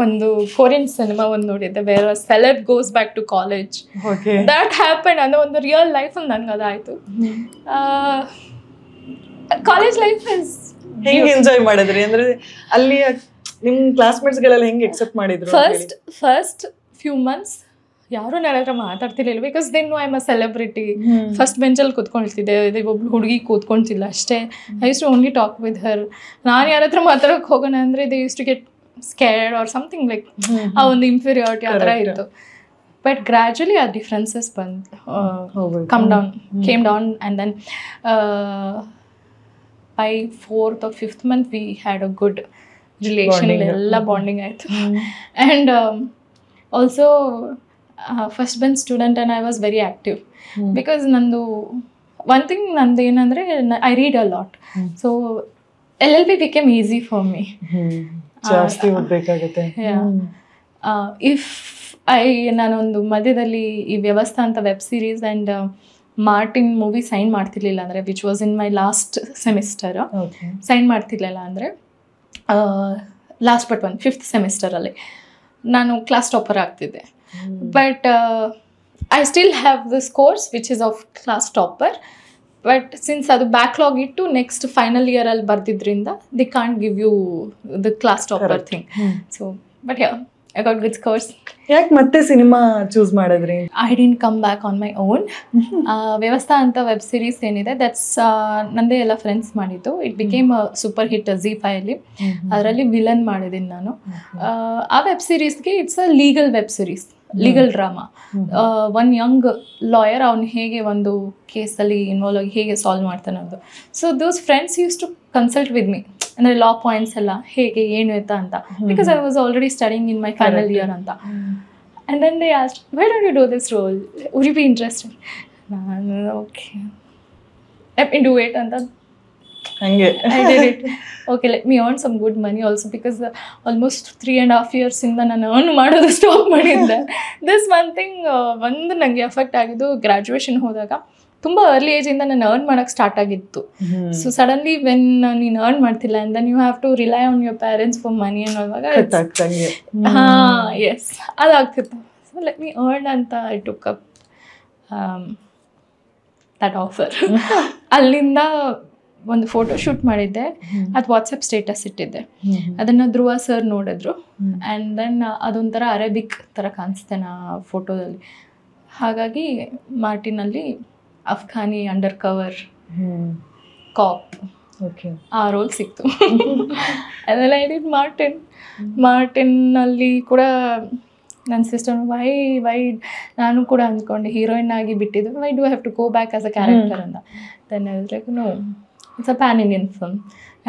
ಒಂದು ಕೊರಿಯನ್ ಸಿನಿಮಾ ಒಂದು ನೋಡಿದ್ದೆ, where celeb goes back to college. That happen ಅನ್ನೋ ಒಂದು ರಿಯಲ್ ಲೈಫಲ್ಲಿ ನನಗೆ ಅದಾಯಿತು. ಕಾಲೇಜ್ ಲೈಫ್ ಇಸ್ ಹೆಂಗೆ ಎಂಜಾಯ್ ಮಾಡಿದ್ರಿ? ಅಂದರೆ ಅಲ್ಲಿ ನಿಮ್ಮ ಕ್ಲಾಸ್ಮೇಟ್ಸ್ಗಳೆಲ್ಲ ಹೆಂಗೆ ಎಕ್ಸೆಪ್ಟ್ ಮಾಡಿದ್ರು? ಫಸ್ಟ್ ಫ್ಯೂ ಮಂತ್ಸ್ ಯಾರೂ ನನ್ನ ಹತ್ರ ಮಾತಾಡ್ತಿರ್ಲಿಲ್ಲ. Because then I am a celebrity. First ಬೆಂಚಲ್ಲಿ ಕೂತ್ಕೊಳ್ತಿದ್ದೆ, ಒಬ್ಳು ಹುಡುಗಿ ಕೂತ್ಕೊಳ್ತಿಲ್ಲ ಅಷ್ಟೇ. I use to only talk with her. ನಾನು ಯಾರ ಹತ್ರ ಮಾತಾಡೋಕೆ ಹೋಗೋಣ ಅಂದರೆ they use to get scared or something like ಆ ಒಂದು ಇನ್ಫೀರಿಯಾರಿಟಿ ಆ ಥರ ಇತ್ತು. ಬಟ್ ಗ್ರ್ಯಾಜುಲಿ ಆ differences came down and then by 4th or 5th month we had a good relation. ಎಲ್ಲ ಬಾಂಡಿಂಗ್ ಆಯಿತು. And also first bench student and I was very active because ನಂದು one thing ನಂದು ಏನಂದರೆ I read a lot so LLB became easy for me. ಜಾಸ್ತಿ ಓದಬೇಕಾಗುತ್ತೆ. If ನಾನೊಂದು ಮಧ್ಯದಲ್ಲಿ ಈ ವ್ಯವಸ್ಥಾ ಅಂತ web series and Martin movie sign ಮಾಡ್ತಿರ್ಲಿಲ್ಲ ಅಂದರೆ which was in my last semester, sign ಮಾಡ್ತಿರ್ಲಿಲ್ಲ ಅಂದರೆ ಲಾಸ್ಟ್ ಬಟ್ 5th ಸೆಮಿಸ್ಟರಲ್ಲಿ ನಾನು ಕ್ಲಾಸ್ ಟಾಪರ್ ಆಗ್ತಿದ್ದೆ. But I still have this course which is of class topper, but since ಅದು ಬ್ಯಾಕ್ಲಾಗ್ ಇಟ್ಟು next final ಇಯರಲ್ಲಿ ಬರ್ದಿದ್ರಿಂದ they can't give you the class topper thing. So but I got good scores. ಯಾಕೆ ಮತ್ತೆ cinema choose ಮಾಡಿದ್ರಿ? I didn't come back on my own. Vyavastha ಅಂತ web series ಏನಿದೆ that's ನಂದೇ ಎಲ್ಲ ಫ್ರೆಂಡ್ಸ್ ಮಾಡಿದ್ದು. It became super hit ZEE5 ಅದರಲ್ಲಿ villain ಮಾಡಿದ್ದೀನಿ ನಾನು. ಆ ವೆಬ್ ಸೀರೀಸ್ಗೆ it's a legal web series, legal drama. One young lawyer ಅವ್ನು ಹೇಗೆ ಒಂದು ಕೇಸಲ್ಲಿ ಇನ್ವಾಲ್ವ್ ಆಗಿ ಹೇಗೆ ಸಾಲ್ವ್ ಮಾಡ್ತಾನೆ ಅದು. So those friends used to consult with me, ಅಂದರೆ ಲಾ ಪಾಯಿಂಟ್ಸ್ ಎಲ್ಲ ಹೇಗೆ ಏನು ಎತ್ತ ಅಂತ, because I was already studying in my final year ಅಂತ. And then they asked, why don't you do this role, would you be interested? ನಾನು okay let me do it ಅಂತ ಹಂಗೆ I did it. Okay, let me earn some good money also because almost 3.5 years ಇಂದ ನಾನು earn ಮಾಡೋದು stop ಮಾಡಿದ್ದೆ. This one thing ಒಂದು ನನಗೆ effect ಆಗಿದ್ದು ಗ್ರ್ಯಾಜುಯೇಷನ್ ಹೋದಾಗ ತುಂಬ ಅರ್ಲಿ ಏಜಿಂದ ನಾನು ಅರ್ನ್ ಮಾಡೋಕ್ಕೆ ಸ್ಟಾರ್ಟ್ ಆಗಿತ್ತು. ಸೊ ಸಡನ್ಲಿ ವೆನ್ ನೀನು ಅರ್ನ್ ಮಾಡ್ತಿಲ್ಲ and then you have to rely on your parents for money ಅನ್ನೋವಾಗ ಹಾಂ ಎಸ್ ಅದಾಗ್ತಿತ್ತು. ಸೊ ಲೆಟ್ ಮಿ ಅರ್ನ್ ಅಂತ I took up that offer. ಅಲ್ಲಿಂದ ಒಂದು ಫೋಟೋ ಶೂಟ್ ಮಾಡಿದ್ದೆ, ಅದು ವಾಟ್ಸಪ್ ಸ್ಟೇಟಸ್ ಇಟ್ಟಿದ್ದೆ. ಅದನ್ನು ಧ್ರುವ ಸರ್ ನೋಡಿದ್ರು ಆ್ಯಂಡ್ ದೆನ್ ಅದೊಂಥರ ಅರೇಬಿಕ್ ಥರ ಕಾಣಿಸ್ತೆ ನಾ ಫೋಟೋದಲ್ಲಿ. ಹಾಗಾಗಿ ಮಾರ್ಟಿನಲ್ಲಿ ಅಫ್ಘಾನಿ ಅಂಡರ್ ಕವರ್ ಕಾಪ್ ಆ ರೋಲ್ ಸಿಕ್ತು. ಅದೆಲ್ಲ ಎಡಿಟ್ ಮಾರ್ಟಿನಲ್ಲಿ ಕೂಡ ನನ್ನ ಸಿಸ್ಟರ್ ವೈ ನಾನು ಕೂಡ ಅಂದ್ಕೊಂಡೆ ಹೀರೋಯಿನ್ ಆಗಿ ಬಿಟ್ಟಿದ್ದು, why do have to go back as a character ಅಂತ. Then like no, it's a pan Indian film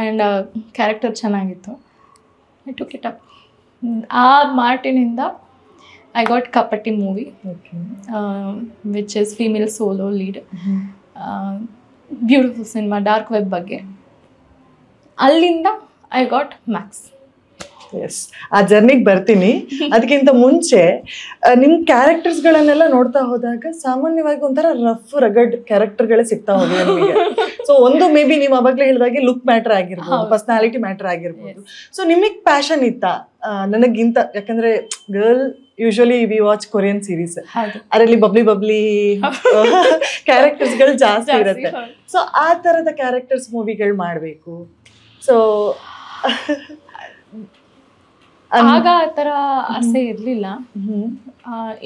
and character ಚೆನ್ನಾಗಿತ್ತು. I took it up. ಆ ಮಾರ್ಟಿನಿಂದ I got Kapati movie which is female solo lead. Beautiful cinema, dark web ಬಗ್ಗೆ. ಅಲ್ಲಿಂದ I got Max. S, ಆ ಜರ್ನಿಗೆ ಬರ್ತೀನಿ. ಅದಕ್ಕಿಂತ ಮುಂಚೆ ನಿಮ್ಮ ಕ್ಯಾರೆಕ್ಟರ್ಸ್ಗಳನ್ನೆಲ್ಲ ನೋಡ್ತಾ ಹೋದಾಗ ಸಾಮಾನ್ಯವಾಗಿ ಒಂಥರ ರಫ್ ರಗಡ್ ಕ್ಯಾರೆಕ್ಟರ್ಗಳೇ ಸಿಗ್ತಾ ಹೋಗಿದೆ ನಿಮಗೆ. ಸೊ ಒಂದು ಮೇ ಬಿ ನೀವು ಅವಾಗಲೇ ಹೇಳಿದಾಗೆ ಲುಕ್ ಮ್ಯಾಟರ್ ಆಗಿರ್ಬೋದು, ಪರ್ಸನಾಲಿಟಿ ಮ್ಯಾಟರ್ ಆಗಿರ್ಬೋದು. ಸೊ ನಿಮಗೆ ಪ್ಯಾಷನ್ ಇತ್ತಾ ನನಗಿಂತ? ಯಾಕಂದ್ರೆ girl usually we watch Korean series, ಅದರಲ್ಲಿ ಬಬ್ಲಿ ಕ್ಯಾರೆಕ್ಟರ್ಸ್ಗಳು ಜಾಸ್ತಿ ಇರುತ್ತೆ. ಸೊ ಆ ಥರದ ಕ್ಯಾರೆಕ್ಟರ್ಸ್ ಮೂವಿಗಳು ಮಾಡಬೇಕು. ಸೊ ಆಗ ಆ ಥರ ಆಸೆ ಇರಲಿಲ್ಲ.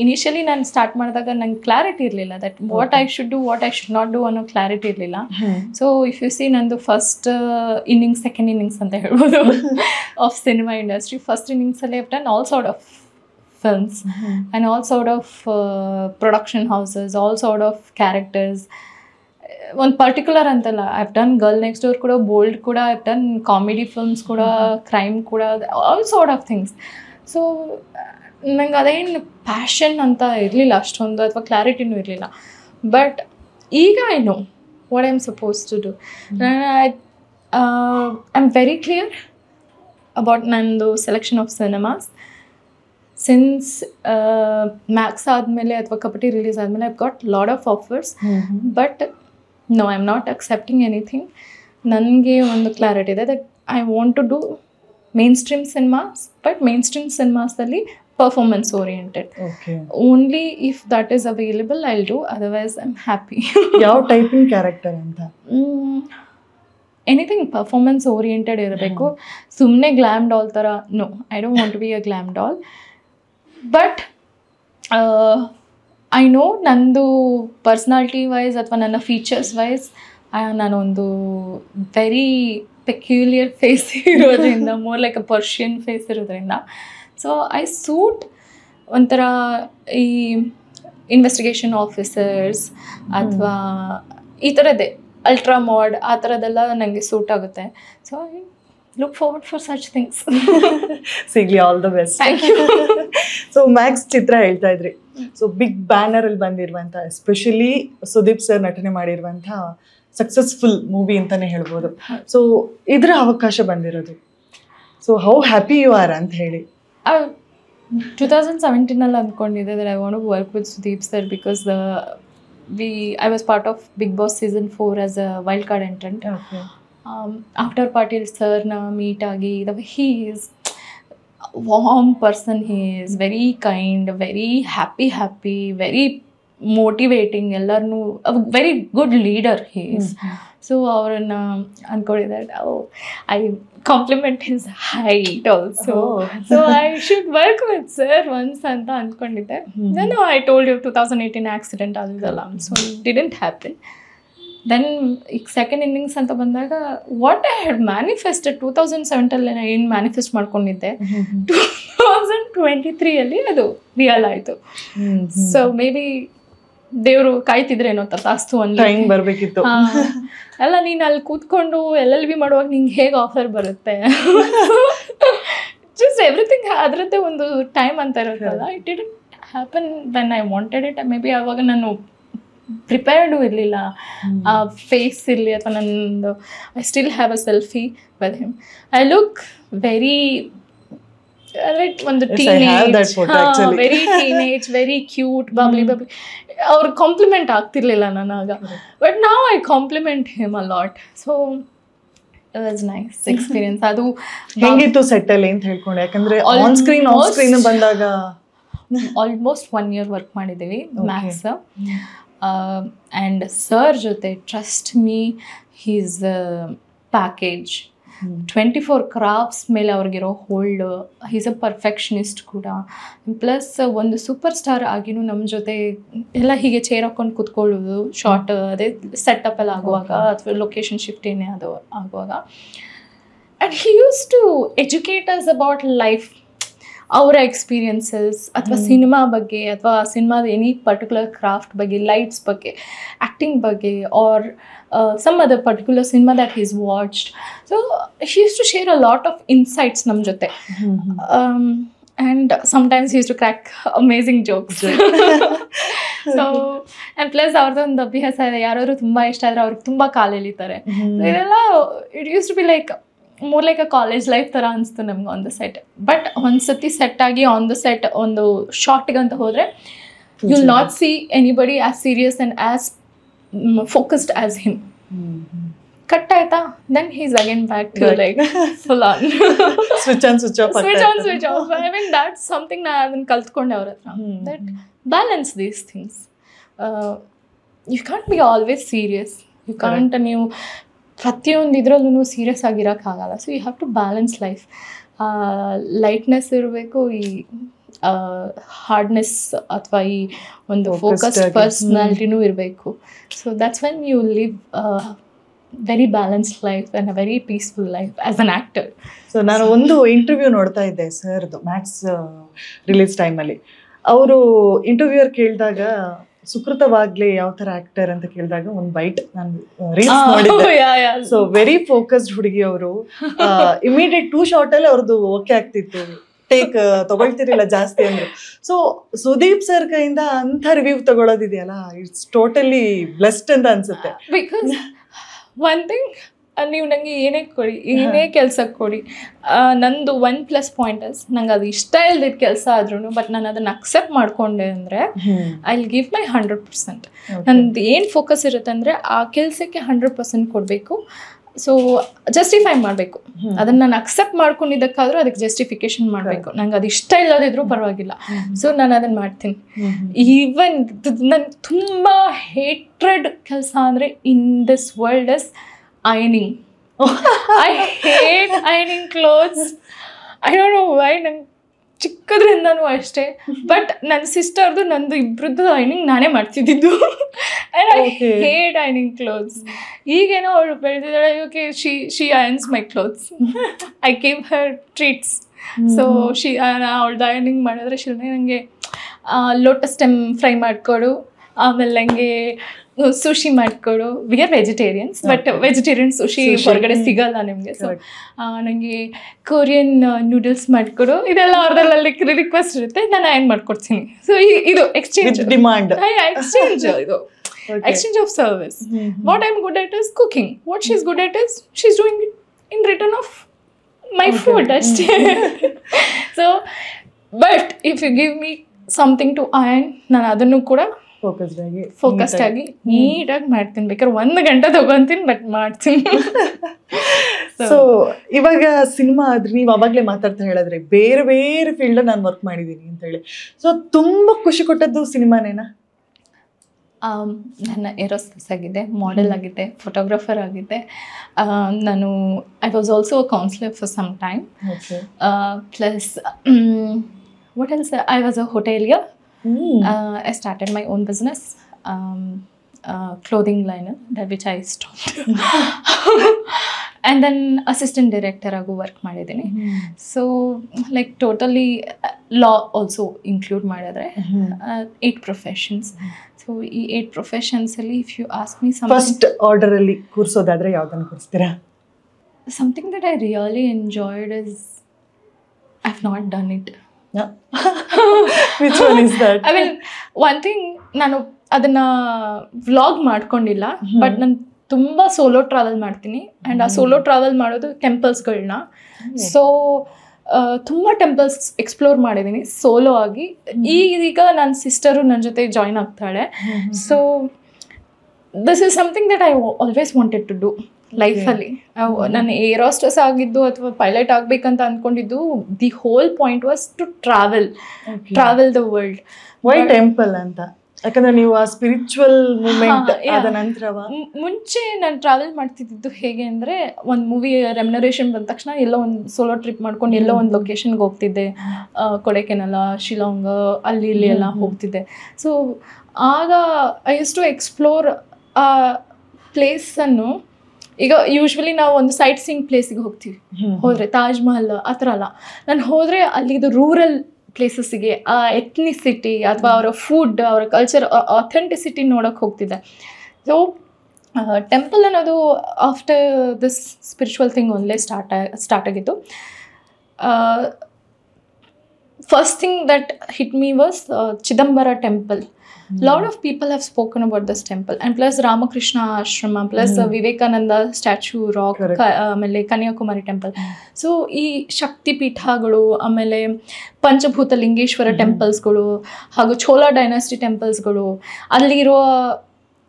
ಇನಿಷಿಯಲಿ ನಾನು ಸ್ಟಾರ್ಟ್ ಮಾಡಿದಾಗ ನಂಗೆ ಕ್ಲಾರಿಟಿ ಇರಲಿಲ್ಲ that what I should do, what I should not do ಅನ್ನೋ ಕ್ಲಾರಿಟಿ ಇರಲಿಲ್ಲ. ಸೊ ಇಫ್ ಯು ಸಿ ನಂದು ಫಸ್ಟ್ ಇನ್ನಿಂಗ್ಸ್, ಸೆಕೆಂಡ್ ಇನ್ನಿಂಗ್ಸ್ ಅಂತ ಹೇಳ್ಬೋದು ಆಫ್ ಸಿನಿಮಾ ಇಂಡಸ್ಟ್ರಿ. ಫಸ್ಟ್ ಇನ್ನಿಂಗ್ಸಲ್ಲಿ I've done all sort of films and all sort of production houses, all sort of characters. One particular antalla, I've done Girl Next Door kuda, Bold kuda, I've done comedy films kuda, crime kuda, all sort of things. So ನಂಗೆ ಅದೇನು passion ಅಂತ ಇರಲಿಲ್ಲ ಅಷ್ಟೊಂದು, ಅಥವಾ ಕ್ಲಾರಿಟಿನೂ ಇರಲಿಲ್ಲ. But ಈಗ I know what I am suppose to do. I am very clear about ನಂದು selection of cinemas. Since Max ಆದಮೇಲೆ ಅಥವಾ ಕಪಟಿ ರಿಲೀಸ್ ಆದಮೇಲೆ I've got lot of offers, but no I am not accepting anything. ನನಗೆ ಒಂದು clarity ಇದೆ that I want to do mainstream cinemas, but mainstream ಸಿನಿಮಾಸಲ್ಲಿ performance oriented. Only if that is available I will do, otherwise I am happy. ಯಾವ ಟೈಪಿನ character ಅಂತ? Anything performance oriented ಇರಬೇಕು. ಸುಮ್ಮನೆ glam doll ಥರ no, I don't want to be a glam doll. But I know ನಂದು personality wise ಅಥವಾ ನನ್ನ features wise ನಾನೊಂದು ವೆರಿ ಪೆಕ್ಯುಲಿಯರ್ ಫೇಸ್ ಇರೋದ್ರಿಂದ, more like a Persian face ಇರೋದ್ರಿಂದ, ಸೊ ಐ ಸೂಟ್ ಒಂಥರ ಈ ಇನ್ವೆಸ್ಟಿಗೇಷನ್ ಆಫೀಸರ್ಸ್ ಅಥವಾ ಈ ಥರದ್ದೇ ಅಲ್ಟ್ರಾ ಮಾಡ್ ಆ ಥರದ್ದೆಲ್ಲ ನನಗೆ ಸೂಟ್ ಆಗುತ್ತೆ. So I look forward for such things. ಸಿಗ್ಲಿ, all the best. Thank you. So Max ಚಿತ್ರ ಹೇಳ್ತಾ ಇದ್ರಿ, ಸೊ ಬಿಗ್ ಬ್ಯಾನರ್ ಅಲ್ಲಿ ಬಂದಿರುವಂಥ ಎಸ್ಪೆಷಲಿ ಸುದೀಪ್ ಸರ್ ನಟನೆ ಮಾಡಿರುವಂಥ ಸಕ್ಸಸ್ಫುಲ್ ಮೂವಿ ಅಂತಾನೆ ಹೇಳ್ಬೋದು. ಸೊ ಇದರ ಅವಕಾಶ ಬಂದಿರೋದು, so how happy you are ಅಂತ ಹೇಳಿ. 2017 ಅಂದ್ಕೊಂಡಿದ್ದೆ that I want to work with Sudeep sir because I was part of Big Boss season 4 as a wild card entrant. Okay. After Patil sir na meet agi, the way he is warm person, he is very kind, very happy, very motivating, ellarnu a very good leader he is. So ಅವ್ರನ್ನ ಅನ್ಕೊಂಡಿದ್ದೆ, I compliment his height also. So I should work with sir once ಅಂತ ಅನ್ಕೊಂಡಿದ್ದೆ. Then I told you 2018 accident ಆಗಿದಲ್ಲ, so it didn't happen. Then ಈಗ second innings ಅಂತ ಬಂದಾಗ what I had manifested 2017 ಏನು manifest ಮಾಡ್ಕೊಂಡಿದ್ದೆ 2023 ಅದು ರಿಯಲ್ ಆಯಿತು. ಸೊ ಮೇ ಬಿ ದೇವರು ಕಾಯ್ತಿದ್ರೇನೋ ತಾಸ್ತು ಒಂದು ಟೈಮ್ ಬರಬೇಕಿತ್ತು. ಅಲ್ಲ, ನೀನು ಅಲ್ಲಿ ಕೂತ್ಕೊಂಡು LLB ಮಾಡುವಾಗ ನಿಂಗೆ ಹೇಗೆ ಆಫರ್ ಬರುತ್ತೆ? ಜಸ್ಟ್ ಎವ್ರಿಥಿಂಗ್ ಅದರದ್ದೇ ಒಂದು ಟೈಮ್ ಅಂತ ಇರುತ್ತಲ್ಲ. It didn't happen when I wanted it. Maybe ಆವಾಗ ನಾನು ಪ್ರಿಪೇರ್ಡು ಇರಲಿಲ್ಲ, ಆ ಫೇಸ್ ಇರಲಿ ಅಥವಾ ನನ್ನದು I still have a selfie with him. I look very ಒಂದು very teenage, very cute, bubbly. ಅವ್ರ ಕಾಂಪ್ಲಿಮೆಂಟ್ ಆಗ್ತಿರ್ಲಿಲ್ಲ ನನಗ, ಬಟ್ ನಾವ್ I compliment him a lot. So it was nice experience. ಅದು ಹೆಂಗಿತ್ತು ಸೆಟ್ಟಲ್ಲಿ ಅಂತ ಹೇಳ್ಕೊಂಡು, ಯಾಕಂದ್ರೆ ಆನ್ ಸ್ಕ್ರೀನ್ ಬಂದಾಗ ಆಲ್ಮೋಸ್ಟ್ 1 year ವರ್ಕ್ ಮಾಡಿದ್ದೀವಿ ಮ್ಯಾಕ್ಸ್. ಆ್ಯಂಡ್ ಸರ್ ಜೊತೆ trust me, he's package 24 crafts ಮೇಲೆ ಅವ್ರಿಗಿರೋ ಹೋಲ್ಡ್, ಈಸ್ ಅ ಪರ್ಫೆಕ್ಷನಿಸ್ಟ್ ಕೂಡ. ಪ್ಲಸ್ ಒಂದು ಸೂಪರ್ ಸ್ಟಾರ್ ಆಗಿನೂ ನಮ್ಮ ಜೊತೆ ಎಲ್ಲ ಹೀಗೆ ಚೇರ್ ಹಾಕೊಂಡು ಕೂತ್ಕೊಳ್ಳೋದು, ಶಾರ್ಟ್ ಅದೇ ಸೆಟಪ್ ಎಲ್ಲ ಆಗುವಾಗ ಅಥವಾ ಲೊಕೇಶನ್ ಶಿಫ್ಟ್ ಏನೇ ಅದು ಆಗುವಾಗ. And he use to educate us about life, ಅವರ ಎಕ್ಸ್ಪೀರಿಯನ್ಸಸ್ ಅಥವಾ ಸಿನಿಮಾ ಬಗ್ಗೆ ಅಥವಾ ಸಿನಿಮಾದ ಎನಿ ಪರ್ಟಿಕ್ಯುಲರ್ ಕ್ರಾಫ್ಟ್ ಬಗ್ಗೆ, ಲೈಟ್ಸ್ ಬಗ್ಗೆ, ಆ್ಯಕ್ಟಿಂಗ್ ಬಗ್ಗೆ, or some other particular cinema that he's watched. So he used to share a lot of insights nam jote. And sometimes he used to crack amazing jokes. So and plus ಅವ್ರದ್ದು ಒಂದು ಅಭ್ಯಾಸ ಇದೆ, ಯಾರಾದ್ರು ತುಂಬ ಇಷ್ಟ ಆದರೆ ಅವ್ರಿಗೆ ತುಂಬ ಕಾಲು ಎಳಿತಾರೆ. ಇದೆಲ್ಲ it use to be like more like a college life ಥರ ಅನಿಸ್ತು ನಮ್ಗೆ ಆನ್ ದ ಸೆಟ್. ಬಟ್ ಒಂದು ಸತಿ ಸೆಟ್ ಆಗಿ ಆನ್ ದ ಸೆಟ್ ಒಂದು ಶಾರ್ಟ್ಗಂತ ಹೋದರೆ you will not see anybody as serious and as focused as him. Cut ಆಯ್ತಾ, then he's again back to like full on switch on switch off. I mean that's something na adನ್ನ ಕಲ್ತ್ಕೊಂಡೆ ಅವ್ರ ಹತ್ರ, that balance these things. You can't be always serious. You can't, ನೀವು ಪ್ರತಿಯೊಂದು ಇದರಲ್ಲೂ serious ಆಗಿರೋಕ್ಕಾಗಲ್ಲ. So you have to balance life. Lightness ಇರಬೇಕು, ಈ hardness ಅಥವಾ ಈ ಒಂದು ಫೋಕಸ್ಡ್ ಪರ್ಸನಾಲಿಟಿನೂ ಇರಬೇಕು. So that's when you live very balanced life and a very peaceful life as an actor. So ನಾನು ಒಂದು ಇಂಟರ್ವ್ಯೂ ನೋಡ್ತಾ ಇದ್ದೆ ಸರ್ದು, ಮ್ಯಾಕ್ಸ್ ರಿಲೀಸ್ ಟೈಮಲ್ಲಿ. ಅವರು ಇಂಟರ್ವ್ಯೂಯರ್ ಕೇಳಿದಾಗ ಸುಕೃತ ವಾಗ್ಲೆ ಯಾವ ಥರ ಆ್ಯಕ್ಟರ್ ಅಂತ ಕೇಳಿದಾಗ ಒಂದು ಬೈಟ್ ನಾನು ರೀಲ್ಸ್ ನೋಡಿದ್ದೆ. ಸೊ ವೆರಿ ಫೋಕಸ್ಡ್ ಹುಡುಗಿ ಅವರು. ಇಮಿಡಿಯೇಟ್ 2 ಶಾರ್ಟಲ್ಲಿ ಅವ್ರದ್ದು ಓಕೆ ಆಗ್ತಿತ್ತು, ಟೇಕ್ ತಗೊಳ್ತಿರಿಲ್ಲ ಜಾಸ್ತಿ ಅಂದ್ರು. ಸೊ ಸುದೀಪ್ ಸರ್ ಕೈಯಿಂದ ಅಂಥ ರಿವ್ಯೂ ತಗೊಳ್ಳೋದಿದೆಯಲ್ಲ, ಇಟ್ಸ್ ಟೋಟಲಿ ಬ್ಲೆಸ್ಡ್ ಅಂತ ಅನ್ಸುತ್ತೆ. ಬಿಕಾಸ್ ಒನ್ ಥಿಂಗ್, ನೀವು ನನಗೆ ಏನೇ ಕೊಡಿ, ಏನೇ ಕೆಲಸಕ್ಕೆ ಕೊಡಿ, ನಂದು 1+ ಪಾಯಿಂಟಸ್, ನಂಗೆ ಅದು ಇಷ್ಟ ಇಲ್ದಿದ್ದ ಕೆಲಸ ಆದ್ರೂ ಬಟ್ ನಾನು ಅದನ್ನು ಅಕ್ಸೆಪ್ಟ್ ಮಾಡಿಕೊಂಡೆ ಅಂದರೆ ಐ ವಿಲ್ ಗಿವ್ ಮೈ 100%. ನಂದು ಏನು ಫೋಕಸ್ ಇರುತ್ತೆ ಅಂದರೆ ಆ ಕೆಲಸಕ್ಕೆ 100% ಕೊಡಬೇಕು. ಸೊ ಜಸ್ಟಿಫೈ ಮಾಡಬೇಕು, ಅದನ್ನು ನಾನು ಅಕ್ಸೆಪ್ಟ್ ಮಾಡ್ಕೊಂಡಿದ್ದಕ್ಕಾದ್ರೂ ಅದಕ್ಕೆ ಜಸ್ಟಿಫಿಕೇಶನ್ ಮಾಡಬೇಕು. ನಂಗೆ ಅದು ಇಷ್ಟ ಇಲ್ಲದಿದ್ರೂ ಪರವಾಗಿಲ್ಲ, ಸೊ ನಾನು ಅದನ್ನು ಮಾಡ್ತೀನಿ. ಈವನ್ ನನ್ಗೆ ತುಂಬ ಹೇಟ್ರೆಡ್ ಕೆಲಸ ಅಂದರೆ in this world is ironing. I hate ironing clothes. I don't know why. ನಂಗೆ ಚಿಕ್ಕದ್ರಿಂದನೂ ಅಷ್ಟೇ. ಬಟ್ ನನ್ನ ಸಿಸ್ಟರ್ದು ನಂದು ಇಬ್ಬರದ್ದು ಐನಿಂಗ್ ನಾನೇ ಮಾಡ್ತಿದ್ದಿದ್ದು. And I hate ironing clothes. ಈಗೇನೋ ಅವಳು ಬೆಳೆದಿದ್ದಾಳೆ, okay she irons my clothes. I give her treats. So ಅವಳ್ದು ಐರನಿಂಗ್ ಮಾಡಿದ್ರೆ ಶಿಲ್ನೇ ನನಗೆ ಲೋಟಸ್ ಸ್ಟೆಮ್ ಫ್ರೈ ಮಾಡಿಕೊಡು, ಆಮೇಲೆ ನನಗೆ ಸುಶಿ ಮಾಡಿಕೊಡು. We are vegetarians, but vegetarian sushi ಹೊರಗಡೆ ಸಿಗಲ್ಲ ನಿಮಗೆ. ಸೊ ನನಗೆ ಕೊರಿಯನ್ ನೂಡಲ್ಸ್ ಮಾಡಿಕೊಡು, ಇದೆಲ್ಲ ಅವ್ರದ್ರಲ್ಲಿ ರಿಕ್ವೆಸ್ಟ್ ಇರುತ್ತೆ, ನಾನು ಏನು ಮಾಡ್ಕೊಡ್ತೀನಿ. ಸೊ ಇದು ಎಕ್ಸ್ಚೇಂಜ್ ಡಿಮಾಂಡ್, ಎಕ್ಸ್ಚೇಂಜ್ ಇದು exchange of service. What I'm good at is cooking. What she's good at is she's doing it in return of my food. So, but if you give me something to iron, ನಾನು ಅದನ್ನು ಕೂಡ focused ಆಗಿ ನೀಟಾಗಿ ಮಾಡ್ತೀನಿ. ಬೇಕಾದ್ರೆ 1 ಗಂಟೆ ತಗೊಂತೀನಿ, but ಮಾಡ್ತೀನಿ. So ಇವಾಗ ಸಿನಿಮಾ ಆದ್ರೆ ನೀವು ಅವಾಗಲೇ ಮಾತಾಡ್ತಾ ಹೇಳಿದ್ರೆ ಬೇರೆ ಬೇರೆ ಫೀಲ್ಡ್ ನಾನು ವರ್ಕ್ ಮಾಡಿದ್ದೀನಿ ಅಂತ ಹೇಳಿ. ಸೊ ತುಂಬಾ ಖುಷಿ ಕೊಟ್ಟದ್ದು ಸಿನಿಮಾನೇನಾ? ನನ್ನ ಏರೋಸ್ಪೇಸ್ ಆಗಿದೆ, ಮಾಡೆಲ್ ಆಗಿದೆ, ಫೋಟೋಗ್ರಾಫರ್ ಆಗಿದೆ. ನಾನು I was also a counsellor for some time. Plus what else, I was a hotelier. I started my own business, clothing line, that which I stopped. And then assistant director ಆಗೂ work ಮಾಡಿದ್ದೀನಿ. So like totally law also include ಮಾಡಿದ್ರೆ 8 professions. So ಈ 8 ಪ್ರೊಫೆಷನ್ಸಲ್ಲಿ if you ask me first ಆರ್ಡರಲ್ಲಿ ಕೂರಿಸೋದಾದ್ರೆ ಯಾವುದನ್ನು ಕೂರಿಸ್ತೀರಾ? Something that I really enjoyed is I have not done it. Which one is that? I mean, one thing, ನಾನು ಅದನ್ನ vlog ಮಾಡ್ಕೊಂಡಿಲ್ಲ, ಬಟ್ ನಾನು ತುಂಬ ಸೋಲೋ ಟ್ರಾವೆಲ್ ಮಾಡ್ತೀನಿ. ಆ್ಯಂಡ್ ಆ ಸೋಲೋ ಟ್ರಾವೆಲ್ ಮಾಡೋದು ಟೆಂಪಲ್ಸ್ಗಳನ್ನ. ಸೊ ತುಂಬ ಟೆಂಪಲ್ಸ್ ಎಕ್ಸ್ಪ್ಲೋರ್ ಮಾಡಿದ್ದೀನಿ ಸೋಲೋ ಆಗಿ. ಈಗ ನನ್ನ ಸಿಸ್ಟರು ನನ್ನ ಜೊತೆ ಜಾಯ್ನ್ ಆಗ್ತಾಳೆ. So this is something that I always wanted to do ಲೈಫಲ್ಲಿ. ನಾನು ಏರ್ ಹೋಸ್ಟೆಸ್ ಆಗಿದ್ದು ಅಥವಾ ಪೈಲಟ್ ಆಗಬೇಕಂತ ಅಂದ್ಕೊಂಡಿದ್ದು, the whole point was to travel the world. Why temple ಅಂತ? ಯಾಕಂದ್ರೆ ನೀವು ಆ ಸ್ಪಿರಿಚುವಲ್ ಮೂಮೆಂಟ್ ಆದ ನಂತರವ? ಮುಂಚೆ ನಾನು ಟ್ರಾವೆಲ್ ಮಾಡ್ತಿದ್ದು ಹೇಗೆ ಅಂದರೆ, ಒಂದು ಮೂವಿ ರೆಮ್ಯುನರೇಷನ್ ಬಂದ ತಕ್ಷಣ ಎಲ್ಲೋ ಒಂದು ಸೋಲೋ ಟ್ರಿಪ್ ಮಾಡ್ಕೊಂಡು ಎಲ್ಲೋ ಒಂದು ಲೊಕೇಶನ್ಗೆ ಹೋಗ್ತಿದ್ದೆ. ಕೊಡೈಕೆನಲ, ಶಿಲಾಂಗ್, ಅಲ್ಲಿ ಇಲ್ಲಿ ಎಲ್ಲ ಹೋಗ್ತಿದ್ದೆ. ಸೊ ಆಗ ಐ ಯೂಸ್ ಟು ಎಕ್ಸ್ಪ್ಲೋರ್ ಆ ಪ್ಲೇಸನ್ನು. ಈಗ ಯೂಶ್ವಲಿ ನಾವು ಒಂದು ಸೈಟ್ ಸೀಯಿಂಗ್ ಪ್ಲೇಸಿಗೆ ಹೋಗ್ತೀವಿ, ಹೋದರೆ ತಾಜ್ ಮಹಲ್ ಆ ಥರ ಅಲ್ಲ. ನಾನು ಹೋದರೆ ಅಲ್ಲಿದು ರೂರಲ್ ಪ್ಲೇಸಸ್ಸಿಗೆ ಆ ಎಥ್ನಿಸಿಟಿ ಅಥವಾ ಅವರ ಫುಡ್, ಅವರ ಕಲ್ಚರ್, ಅಥೆಂಟಿಸಿಟಿ ನೋಡೋಕ್ಕೆ ಹೋಗ್ತಿದ್ದೆ. ಸೊ ಟೆಂಪಲ್ ಅನ್ನೋದು ಆಫ್ಟರ್ ದಿಸ್ ಸ್ಪಿರಿಚುವಲ್ ಥಿಂಗ್ ಒಂದೇ ಸ್ಟಾರ್ಟ್ ಆಗಿತ್ತು. First thing that hit me was Chidambara temple. Lot of people have spoken about this temple, and plus Ramakrishna Ashrama, plus Vivekananda statue, rock, ಆಮೇಲೆ Kanyakumari temple. So ಈ ಶಕ್ತಿ ಪೀಠಗಳು, ಆಮೇಲೆ ಪಂಚಭೂತ ಲಿಂಗೇಶ್ವರ ಟೆಂಪಲ್ಸ್ಗಳು, ಹಾಗೂ Chola dynasty ಟೆಂಪಲ್ಸ್ಗಳು, ಅಲ್ಲಿರುವ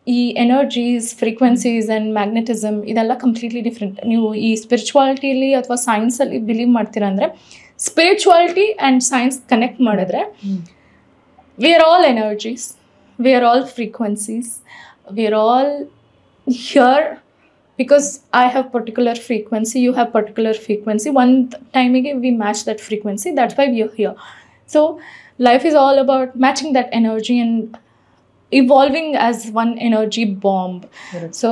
ಈ energies, frequencies and magnetism, ಇದೆಲ್ಲ completely different. ನೀವು ಈ ಸ್ಪಿರಿಚುವಾಲಿಟಿಯಲ್ಲಿ ಅಥವಾ ಸೈನ್ಸಲ್ಲಿ ಬಿಲೀವ್ ಮಾಡ್ತೀರಾ ಅಂದರೆ, ಸ್ಪಿರಿಚುವಾಲಿಟಿ ಆ್ಯಂಡ್ ಸೈನ್ಸ್ ಕನೆಕ್ಟ್ ಮಾಡಿದ್ರೆ we are all energies, we are all frequencies, we are all here because I have particular frequency, you have particular frequency. One time we match that frequency, that's why we are here. So life is all about matching that energy and evolving as one energy bomb. Correct. So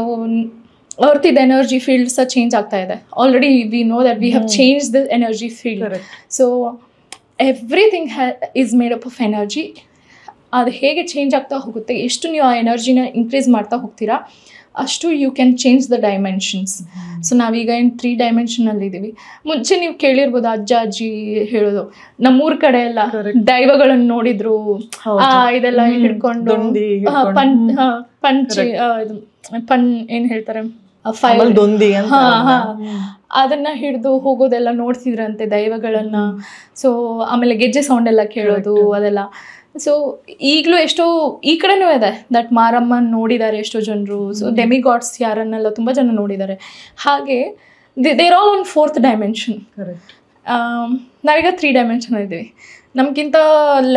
earth is energy field sa change ಆಗ್ತಾ ಇದೆ. Already we know that we have changed the energy field. Correct. So everything is made up of energy. ಅದು ಹೇಗೆ change ಆಗ್ತಾ ಹೋಗುತ್ತೆ, ಎಷ್ಟು ನೀವು ಆ ಎನರ್ಜಿನ increase ಮಾಡ್ತಾ ಹೋಗ್ತೀರಾ, ಅಷ್ಟು you can change the dimensions. So ನಾವೀಗ ಏನು 3 ಡೈಮೆನ್ಷನಲ್ಲಿ ಇದ್ದೀವಿ. ಮುಂಚೆ ನೀವು ಕೇಳಿರ್ಬೋದು ಅಜ್ಜ ಅಜ್ಜಿ ಹೇಳೋದು, ನಮ್ಮೂರ ಕಡೆ ಎಲ್ಲ ದೈವಗಳನ್ನು ನೋಡಿದ್ರು, ಇದೆಲ್ಲ ಹಿಡ್ಕೊಂಡು ಪಣ್ ಏನು ಹೇಳ್ತಾರೆ, ಅದನ್ನ ಹಿಡಿದು ಹೋಗೋದೆಲ್ಲ ನೋಡ್ತಿದ್ರಂತೆ ದೈವಗಳನ್ನ. ಸೊ ಆಮೇಲೆ ಗೆಜ್ಜೆ ಸೌಂಡ್ ಎಲ್ಲ ಕೇಳೋದು ಅದೆಲ್ಲ. ಸೊ ಈಗಲೂ ಎಷ್ಟೋ ಈ ಕಡೆನೂ ಇದೆ ದಟ್ ಮಾರಮ್ಮನ ನೋಡಿದ್ದಾರೆ ಎಷ್ಟೋ ಜನರು. ಸೊ ಡೆಮಿಗಾಡ್ಸ್ ಯಾರನ್ನೆಲ್ಲ ತುಂಬ ಜನ ನೋಡಿದ್ದಾರೆ. ಹಾಗೆ there all one 4th dimension. ನಾವೀಗ 3 ಡೈಮೆನ್ಷನ್ ಇದ್ದೀವಿ. ನಮಗಿಂತ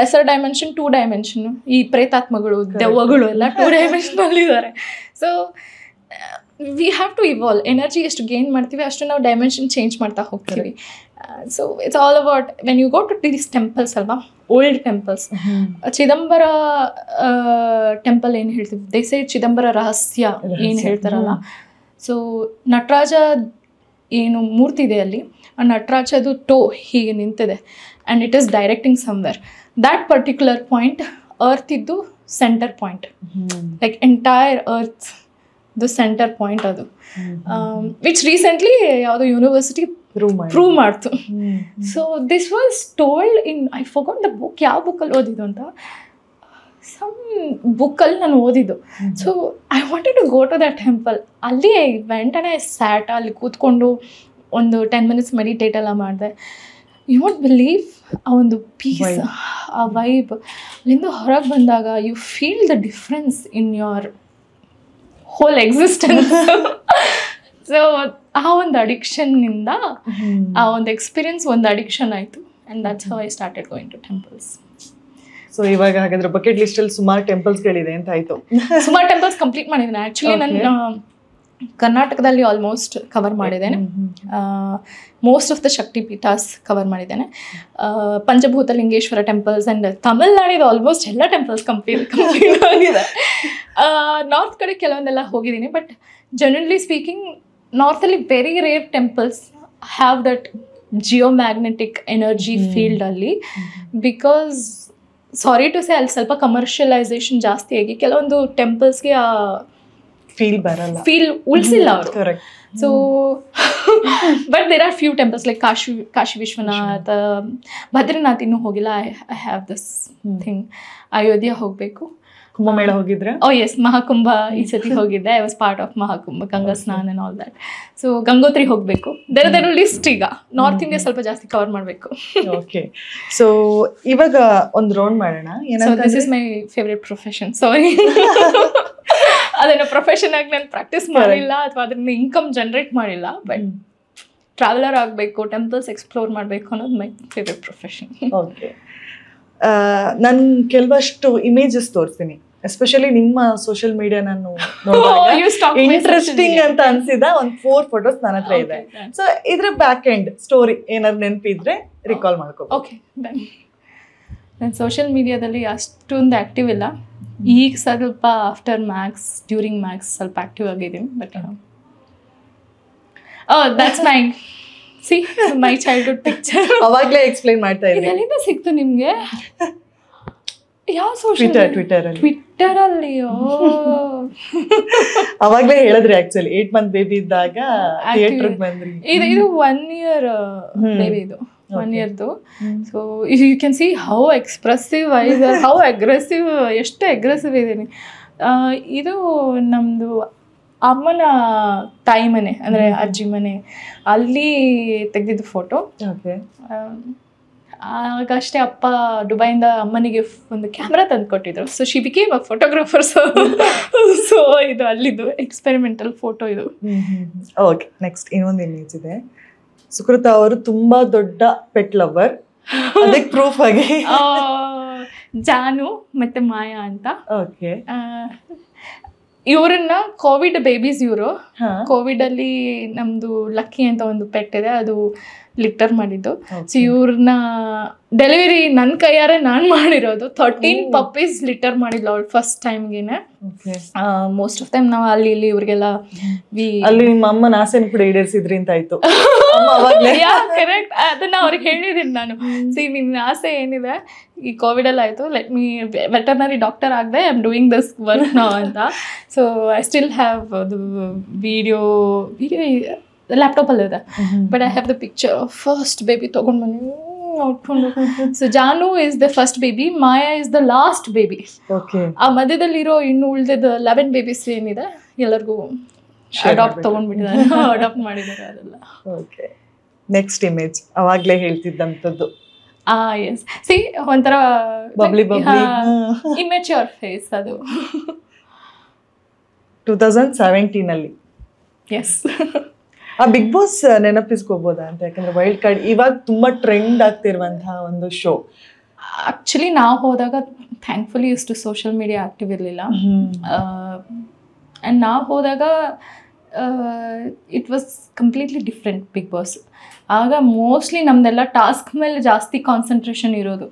ಲೆಸರ್ ಡೈಮೆನ್ಷನ್ 2 ಡೈಮೆನ್ಷನ್. ಈ ಪ್ರೇತಾತ್ಮಗಳು, ದೆವ್ವಗಳು ಎಲ್ಲ 2 ಡೈಮೆನ್ಷನಲ್ಲಿದ್ದಾರೆ. So we have to evolve. Energy ಎಷ್ಟು ಗೇನ್ ಮಾಡ್ತೀವಿ ಅಷ್ಟು ನಾವು ಡೈಮೆನ್ಷನ್ ಚೇಂಜ್ ಮಾಡ್ತಾ ಹೋಗ್ತೀವಿ. So it's all about when you go to these temples ಅಲ್ವಾ, ಓಲ್ಡ್ ಟೆಂಪಲ್ಸ್. ಚಿದಂಬರ ಟೆಂಪಲ್ ಏನು ಹೇಳ್ತೀವಿ, ದೇಸೆ ಚಿದಂಬರ ರಹಸ್ಯ ಏನು ಹೇಳ್ತಾರಲ್ಲ. ಸೊ ನಟರಾಜ ಏನು ಮೂರ್ತಿ ಇದೆ ಅಲ್ಲಿ, ಆ ನಟರಾಜದು ಟೋ ಹೀಗೆ ನಿಂತಿದೆ and it is directing somewhere. That particular point earth ಇದ್ದು center point, like entire earth the center point ಅದು, ವಿಚ್ ರೀಸೆಂಟ್ಲಿ ಯಾವುದೋ ಯೂನಿವರ್ಸಿಟಿ ಪ್ರೂವ್ ಮಾಡ್ತು. So this was told in, I forgot the book, ಯಾವ ಬುಕ್ಕಲ್ಲಿ ಓದಿದ್ದು ಅಂತ, ಸಮ್ ಬುಕ್ಕಲ್ಲಿ ನಾನು ಓದಿದ್ದು. So I wanted to go to the temple. ಅಲ್ಲಿ I went and I sat, ಅಲ್ಲಿ ಕೂತ್ಕೊಂಡು ಒಂದು 10 minutes ಮೆಡಿಟೇಟ್ ಎಲ್ಲ ಮಾಡಿದೆ. ಯು ವಾಂಟ್ ಬಿಲೀವ್ ಆ ಒಂದು ಪೀಸ್, ಆ ವೈಬ್, ಅಲ್ಲಿಂದ ಹೊರಗೆ ಬಂದಾಗ you feel the difference in your whole existence. So ಆ ಒಂದು ಅಡಿಕ್ಷನ್ನಿಂದ ಆ ಒಂದು ಎಕ್ಸ್ಪೀರಿಯನ್ಸ್ ಒಂದು ಅಡಿಕ್ಷನ್ ಆಯಿತು, and that's how I started going to temples. So ಇವಾಗ ಹಾಗಾದ್ರೆ ಬಕೆಟ್ ಲಿಸ್ಟಲ್ಲಿ ಸುಮಾರು ಟೆಂಪಲ್ಸ್ಗಳಿದೆ ಅಂತ ಆಯಿತು. ಸುಮಾರು ಟೆಂಪಲ್ಸ್ ಕಂಪ್ಲೀಟ್ ಮಾಡಿದ್ದೇನೆ. ಆ್ಯಕ್ಚುಲಿ ನಾನು ಕರ್ನಾಟಕದಲ್ಲಿ ಆಲ್ಮೋಸ್ಟ್ ಕವರ್ ಮಾಡಿದ್ದೇನೆ. ಮೋಸ್ಟ್ ಆಫ್ ದ ಶಕ್ತಿ ಪೀಠಾಸ್ ಕವರ್ ಮಾಡಿದ್ದೇನೆ. ಪಂಚಭೂತಲಿಂಗೇಶ್ವರ ಟೆಂಪಲ್ಸ್ ಆ್ಯಂಡ್ ತಮಿಳ್ನಾಡಿದು ಆಲ್ಮೋಸ್ಟ್ ಎಲ್ಲ ಟೆಂಪಲ್ಸ್ ಕಂಪ್ಲೀಟ್ ಆಗಿದೆ. ನಾರ್ತ್ ಕಡೆ ಕೆಲವೊಂದೆಲ್ಲ ಹೋಗಿದ್ದೀನಿ, ಬಟ್ ಜನರಲಿ ಸ್ಪೀಕಿಂಗ್ ನಾರ್ತಲ್ಲಿ very rare temples have that geomagnetic energy ಫೀಲ್ಡಲ್ಲಿ. ಬಿಕಾಸ್ ಸಾರಿ ಟು ಸೇ ಅಲ್ಲಿ ಸ್ವಲ್ಪ ಕಮರ್ಷಿಯಲೈಸೇಷನ್ ಜಾಸ್ತಿ ಆಗಿ ಕೆಲವೊಂದು ಟೆಂಪಲ್ಸ್ಗೆ ಆ ಫೀಲ್ ಉಳಿಸಿಲ್ಲ ಅವರು. So but there are few temples like Kashi Vishwanatha, Badrinath ಇನ್ನೂ ಹೋಗಿಲ್ಲ. I have this thing. Ayodhya ಹೋಗಬೇಕು. ಕುಂಭಮೇಳ ಹೋಗಿದ್ರೆ? ಓ ಎಸ್, ಮಹಾಕುಂಭ ಈ ಸತಿ ಹೋಗಿದ್ದೆ. I was part of Mahakumbh, Ganga ಸ್ನಾನ್ and all that. So Gangotri ಹೋಗಬೇಕು. There list. ಈಗ ನಾರ್ತ್ ಇಂಡಿಯಾ ಸ್ವಲ್ಪ ಜಾಸ್ತಿ ಕವರ್ ಮಾಡಬೇಕು. ಓಕೆ, ಸೊ ಇವಾಗ ಒಂದು ರೌಂಡ್ ಮಾಡೋಣ. This is my favourite profession. Sorry, ಅದನ್ನು ಪ್ರೊಫೆಷನ್ ಆಗಿ ನಾನು ಪ್ರಾಕ್ಟೀಸ್ ಮಾಡಿಲ್ಲ ಅಥವಾ ಅದನ್ನ ಇನ್ಕಮ್ ಜನರೇಟ್ ಮಾಡಿಲ್ಲ, ಬಟ್ ಟ್ರಾವೆಲರ್ ಆಗಬೇಕು, ಟೆಂಪಲ್ಸ್ ಎಕ್ಸ್ಪ್ಲೋರ್ ಮಾಡಬೇಕು ಅನ್ನೋದು ಮೈ ಫೇವ್ರೆಟ್ ಪ್ರೊಫೆಷನ್. ಓಕೆ, ನಾನು ಕೆಲವಷ್ಟು ಇಮೇಜಸ್ ತೋರಿಸ್ತೀನಿ, ಎಸ್ಪೆಷಲಿ ನಿಮ್ಮ ಸೋಷಿಯಲ್ ಮೀಡಿಯಾ ನಾನು ಇಂಟ್ರೆಸ್ಟಿಂಗ್ ಅಂತ ಅನ್ಸಿದ ಒಂದು 4 photos ನನ್ನ ಹತ್ರ ಇದೆ. ಸೊ ಇದ್ರ ಬ್ಯಾಕ್ ಎಂಡ್ ಸ್ಟೋರಿ ಏನಾದ್ರು ನೆನಪಿದ್ರೆ ರಿಕಾಲ್ ಮಾಡ್ಕೋ. ಓಕೆ, ನಾನು ಸೋಷಿಯಲ್ ಮೀಡಿಯಾದಲ್ಲಿ ಅಷ್ಟೊಂದು ಆ್ಯಕ್ಟಿವ್ ಇಲ್ಲ. ಈಗ ಸ್ವಲ್ಪ ಆಫ್ಟರ್ ಮ್ಯಾಕ್ಸ್, ಡ್ಯೂರಿಂಗ್ ಮ್ಯಾಕ್ಸ್ ಸ್ವಲ್ಪ ಆ್ಯಕ್ಟಿವ್ ಆಗಿದ್ದೀನಿ. But that's my my childhood picture. ಅವಾಗಲೇ ಎಕ್ಸ್ಪ್ಲೈನ್ ಮಾಡ್ತಾ ಇದ್ದೀನಿ. ಎಲ್ಲಿಂದ ಸಿಕ್ತು ನಿಮಗೆ? ಯಾವ ಸೋಷಿಯಲ್? ಟ್ವಿಟ್ಟರಲ್ಲಿ. ಅವಾಗಲೇ ಹೇಳಿದ್ರಿ ಆಕ್ಚುಲಿ 8 month ಬೇಬಿ ಇದ್ದಾಗ ಥಿಯೇಟರ್ಗೆ ಬಂದ್ರಿ. ಇದು 1 year ಬೇಬಿ, ಇದು 1 yearದು. So you can see how expressive eyes are, how aggressive, ಎಷ್ಟು ಅಗ್ರೆಸಿವ್ ಇದ್ದೀನಿ. ಇದು ನಮ್ಮದು ಅಮ್ಮನ ತಾಯಿ ಮನೆ, ಅಂದರೆ ಅಜ್ಜಿ ಮನೆ, ಅಲ್ಲಿ ತೆಗೆದಿದ್ದು ಫೋಟೋ. ಆಗಷ್ಟೇ ಅಪ್ಪ ದುಬೈಯಿಂದ ಅಮ್ಮನಿಗೆ ಒಂದು ಕ್ಯಾಮ್ರಾ ತಂದು ಕೊಟ್ಟಿದ್ರು. So she became a photographer. So ಇದು ಅಲ್ಲಿದ್ದು ಎಕ್ಸ್ಪೆರಿಮೆಂಟಲ್ ಫೋಟೋ ಇದು. ಓಕೆ, ನೆಕ್ಸ್ಟ್ ಇನ್ನೊಂದು ಇಮೇಜ್ ಇದೆ. ಸುಕೃತ ಅವರು ತುಂಬಾ ದೊಡ್ಡ ಪೆಟ್ ಲವರ್, ಅದಕ್ಕೆ ಪ್ರೂಫ್ ಆಗಿ ಜಾನು ಮತ್ತೆ ಮಾಯಾ ಅಂತ. ಓಕೆ, ಇವ್ರನ್ನ ಕೋವಿಡ್ ಬೇಬೀಸ್. ಇವರು ಕೋವಿಡ್ ಅಲ್ಲಿ ನಮ್ದು ಲಕ್ಕಿ ಅಂತ ಒಂದು ಪೆಟ್ ಇದೆ, ಅದು ಲಿಟರ್ ಮಾಡಿದ್ದು. ಸೊ ಇವ್ರನ್ನ ಡೆಲಿವರಿ ನನ್ನ ಕೈಯಾರೆ ನಾನು ಮಾಡಿರೋದು. 13 puppies ಲಿಟರ್ ಮಾಡಿದ್ಲು ಅವಳು ಫಸ್ಟ್ ಟೈಮ್ಗೆನೆ. ಮೋಸ್ಟ್ ಆಫ್ ಟೈಮ್ ನಾವು ಅಲ್ಲಿ ಇಲ್ಲಿ ಇವ್ರಿಗೆಲ್ಲ ಅಲ್ಲಿ ನಿಮ್ಮ ಅಮ್ಮನ ಆಸೆನ ಕೂಡ ಈಡೇರಿಸಿದ್ರಿ ಅಂತ ಆಯ್ತು. ಕರೆಕ್ಟ್, ಅದನ್ನ ಅವ್ರಿಗೆ ಹೇಳಿದ್ದೀನಿ ನಾನು. ನಿನ್ನ ಆಸೆ ಏನಿದೆ, ಈ ಕೋವಿಡ್ ಅಲ್ಲಿ ಆಯ್ತು, ಲೆಟ್ ಮೀ ವೆಟರ್ನರಿ ಡಾಕ್ಟರ್ ಆಗದೆ, I am doing this work ನಾವು ಅಂತ. So I still have the video ಲ್ಯಾಪ್ಟಾಪಲ್ಲಿ ಇದೆ, but I have the picture first baby ತೊಗೊಂಡು ಬನ್ನಿ ನೋಡ್ಕೊಂಡು. So Janu is the first baby, Maya is the last baby. ಆ ಮಧ್ಯದಲ್ಲಿರೋ ಇನ್ನು ಉಳಿದಿದ್ದ 11 babies ಏನಿದೆ ಎಲ್ಲರಿಗೂ ಅಡಾಪ್ಟ್ ತೊಗೊಂಡ್ಬಿಟ್ಟಿದ್ದಾರೆ, ಅಡಾಪ್ಟ್ ಮಾಡಿದ್ದಾರೆ ಅದೆಲ್ಲ. ಓಕೆ, ನೆಕ್ಸ್ಟ್ ಇಮೇಜ್ ಅವಾಗಲೇ ಹೇಳ್ತಿದ್ದಂಥದ್ದು. ಎಸ್, ಸಿ ಒಂಥರ ಬಬ್ಲಿ ಇಮ್ಯಾಚ್ಯೂರ್ ಫೇಸ್ ಅದು. 2017 ಅಲ್ಲಿ. ಎಸ್, ಆ ಬಿಗ್ ಬಾಸ್ ನೆನಪಿಸ್ಕೋಬೋದಾ ಅಂತ? ಯಾಕಂದ್ರೆ ವೈಲ್ಡ್ ಕಾರ್ಡ್ ಇವಾಗ ತುಂಬಾ ಟ್ರೆಂಡ್ ಆಗ್ತಿರುವಂತಹ ಒಂದು ಶೋ. ಆಕ್ಚುಲಿ ನಾವು ಹೋದಾಗ ಥ್ಯಾಂಕ್ಫುಲಿ ಇಷ್ಟು ಸೋಷಿಯಲ್ ಮೀಡಿಯಾ ಆಕ್ಟಿವ್ ಇರಲಿಲ್ಲ. ಆ್ಯಂಡ್ ನಾವು ಹೋದಾಗ it was completely different Big Boss. ಆಗ ಮೋಸ್ಟ್ಲಿ ನಮ್ದೆಲ್ಲ ಟಾಸ್ಕ್ ಮೇಲೆ ಜಾಸ್ತಿ ಕಾನ್ಸಂಟ್ರೇಷನ್ ಇರೋದು.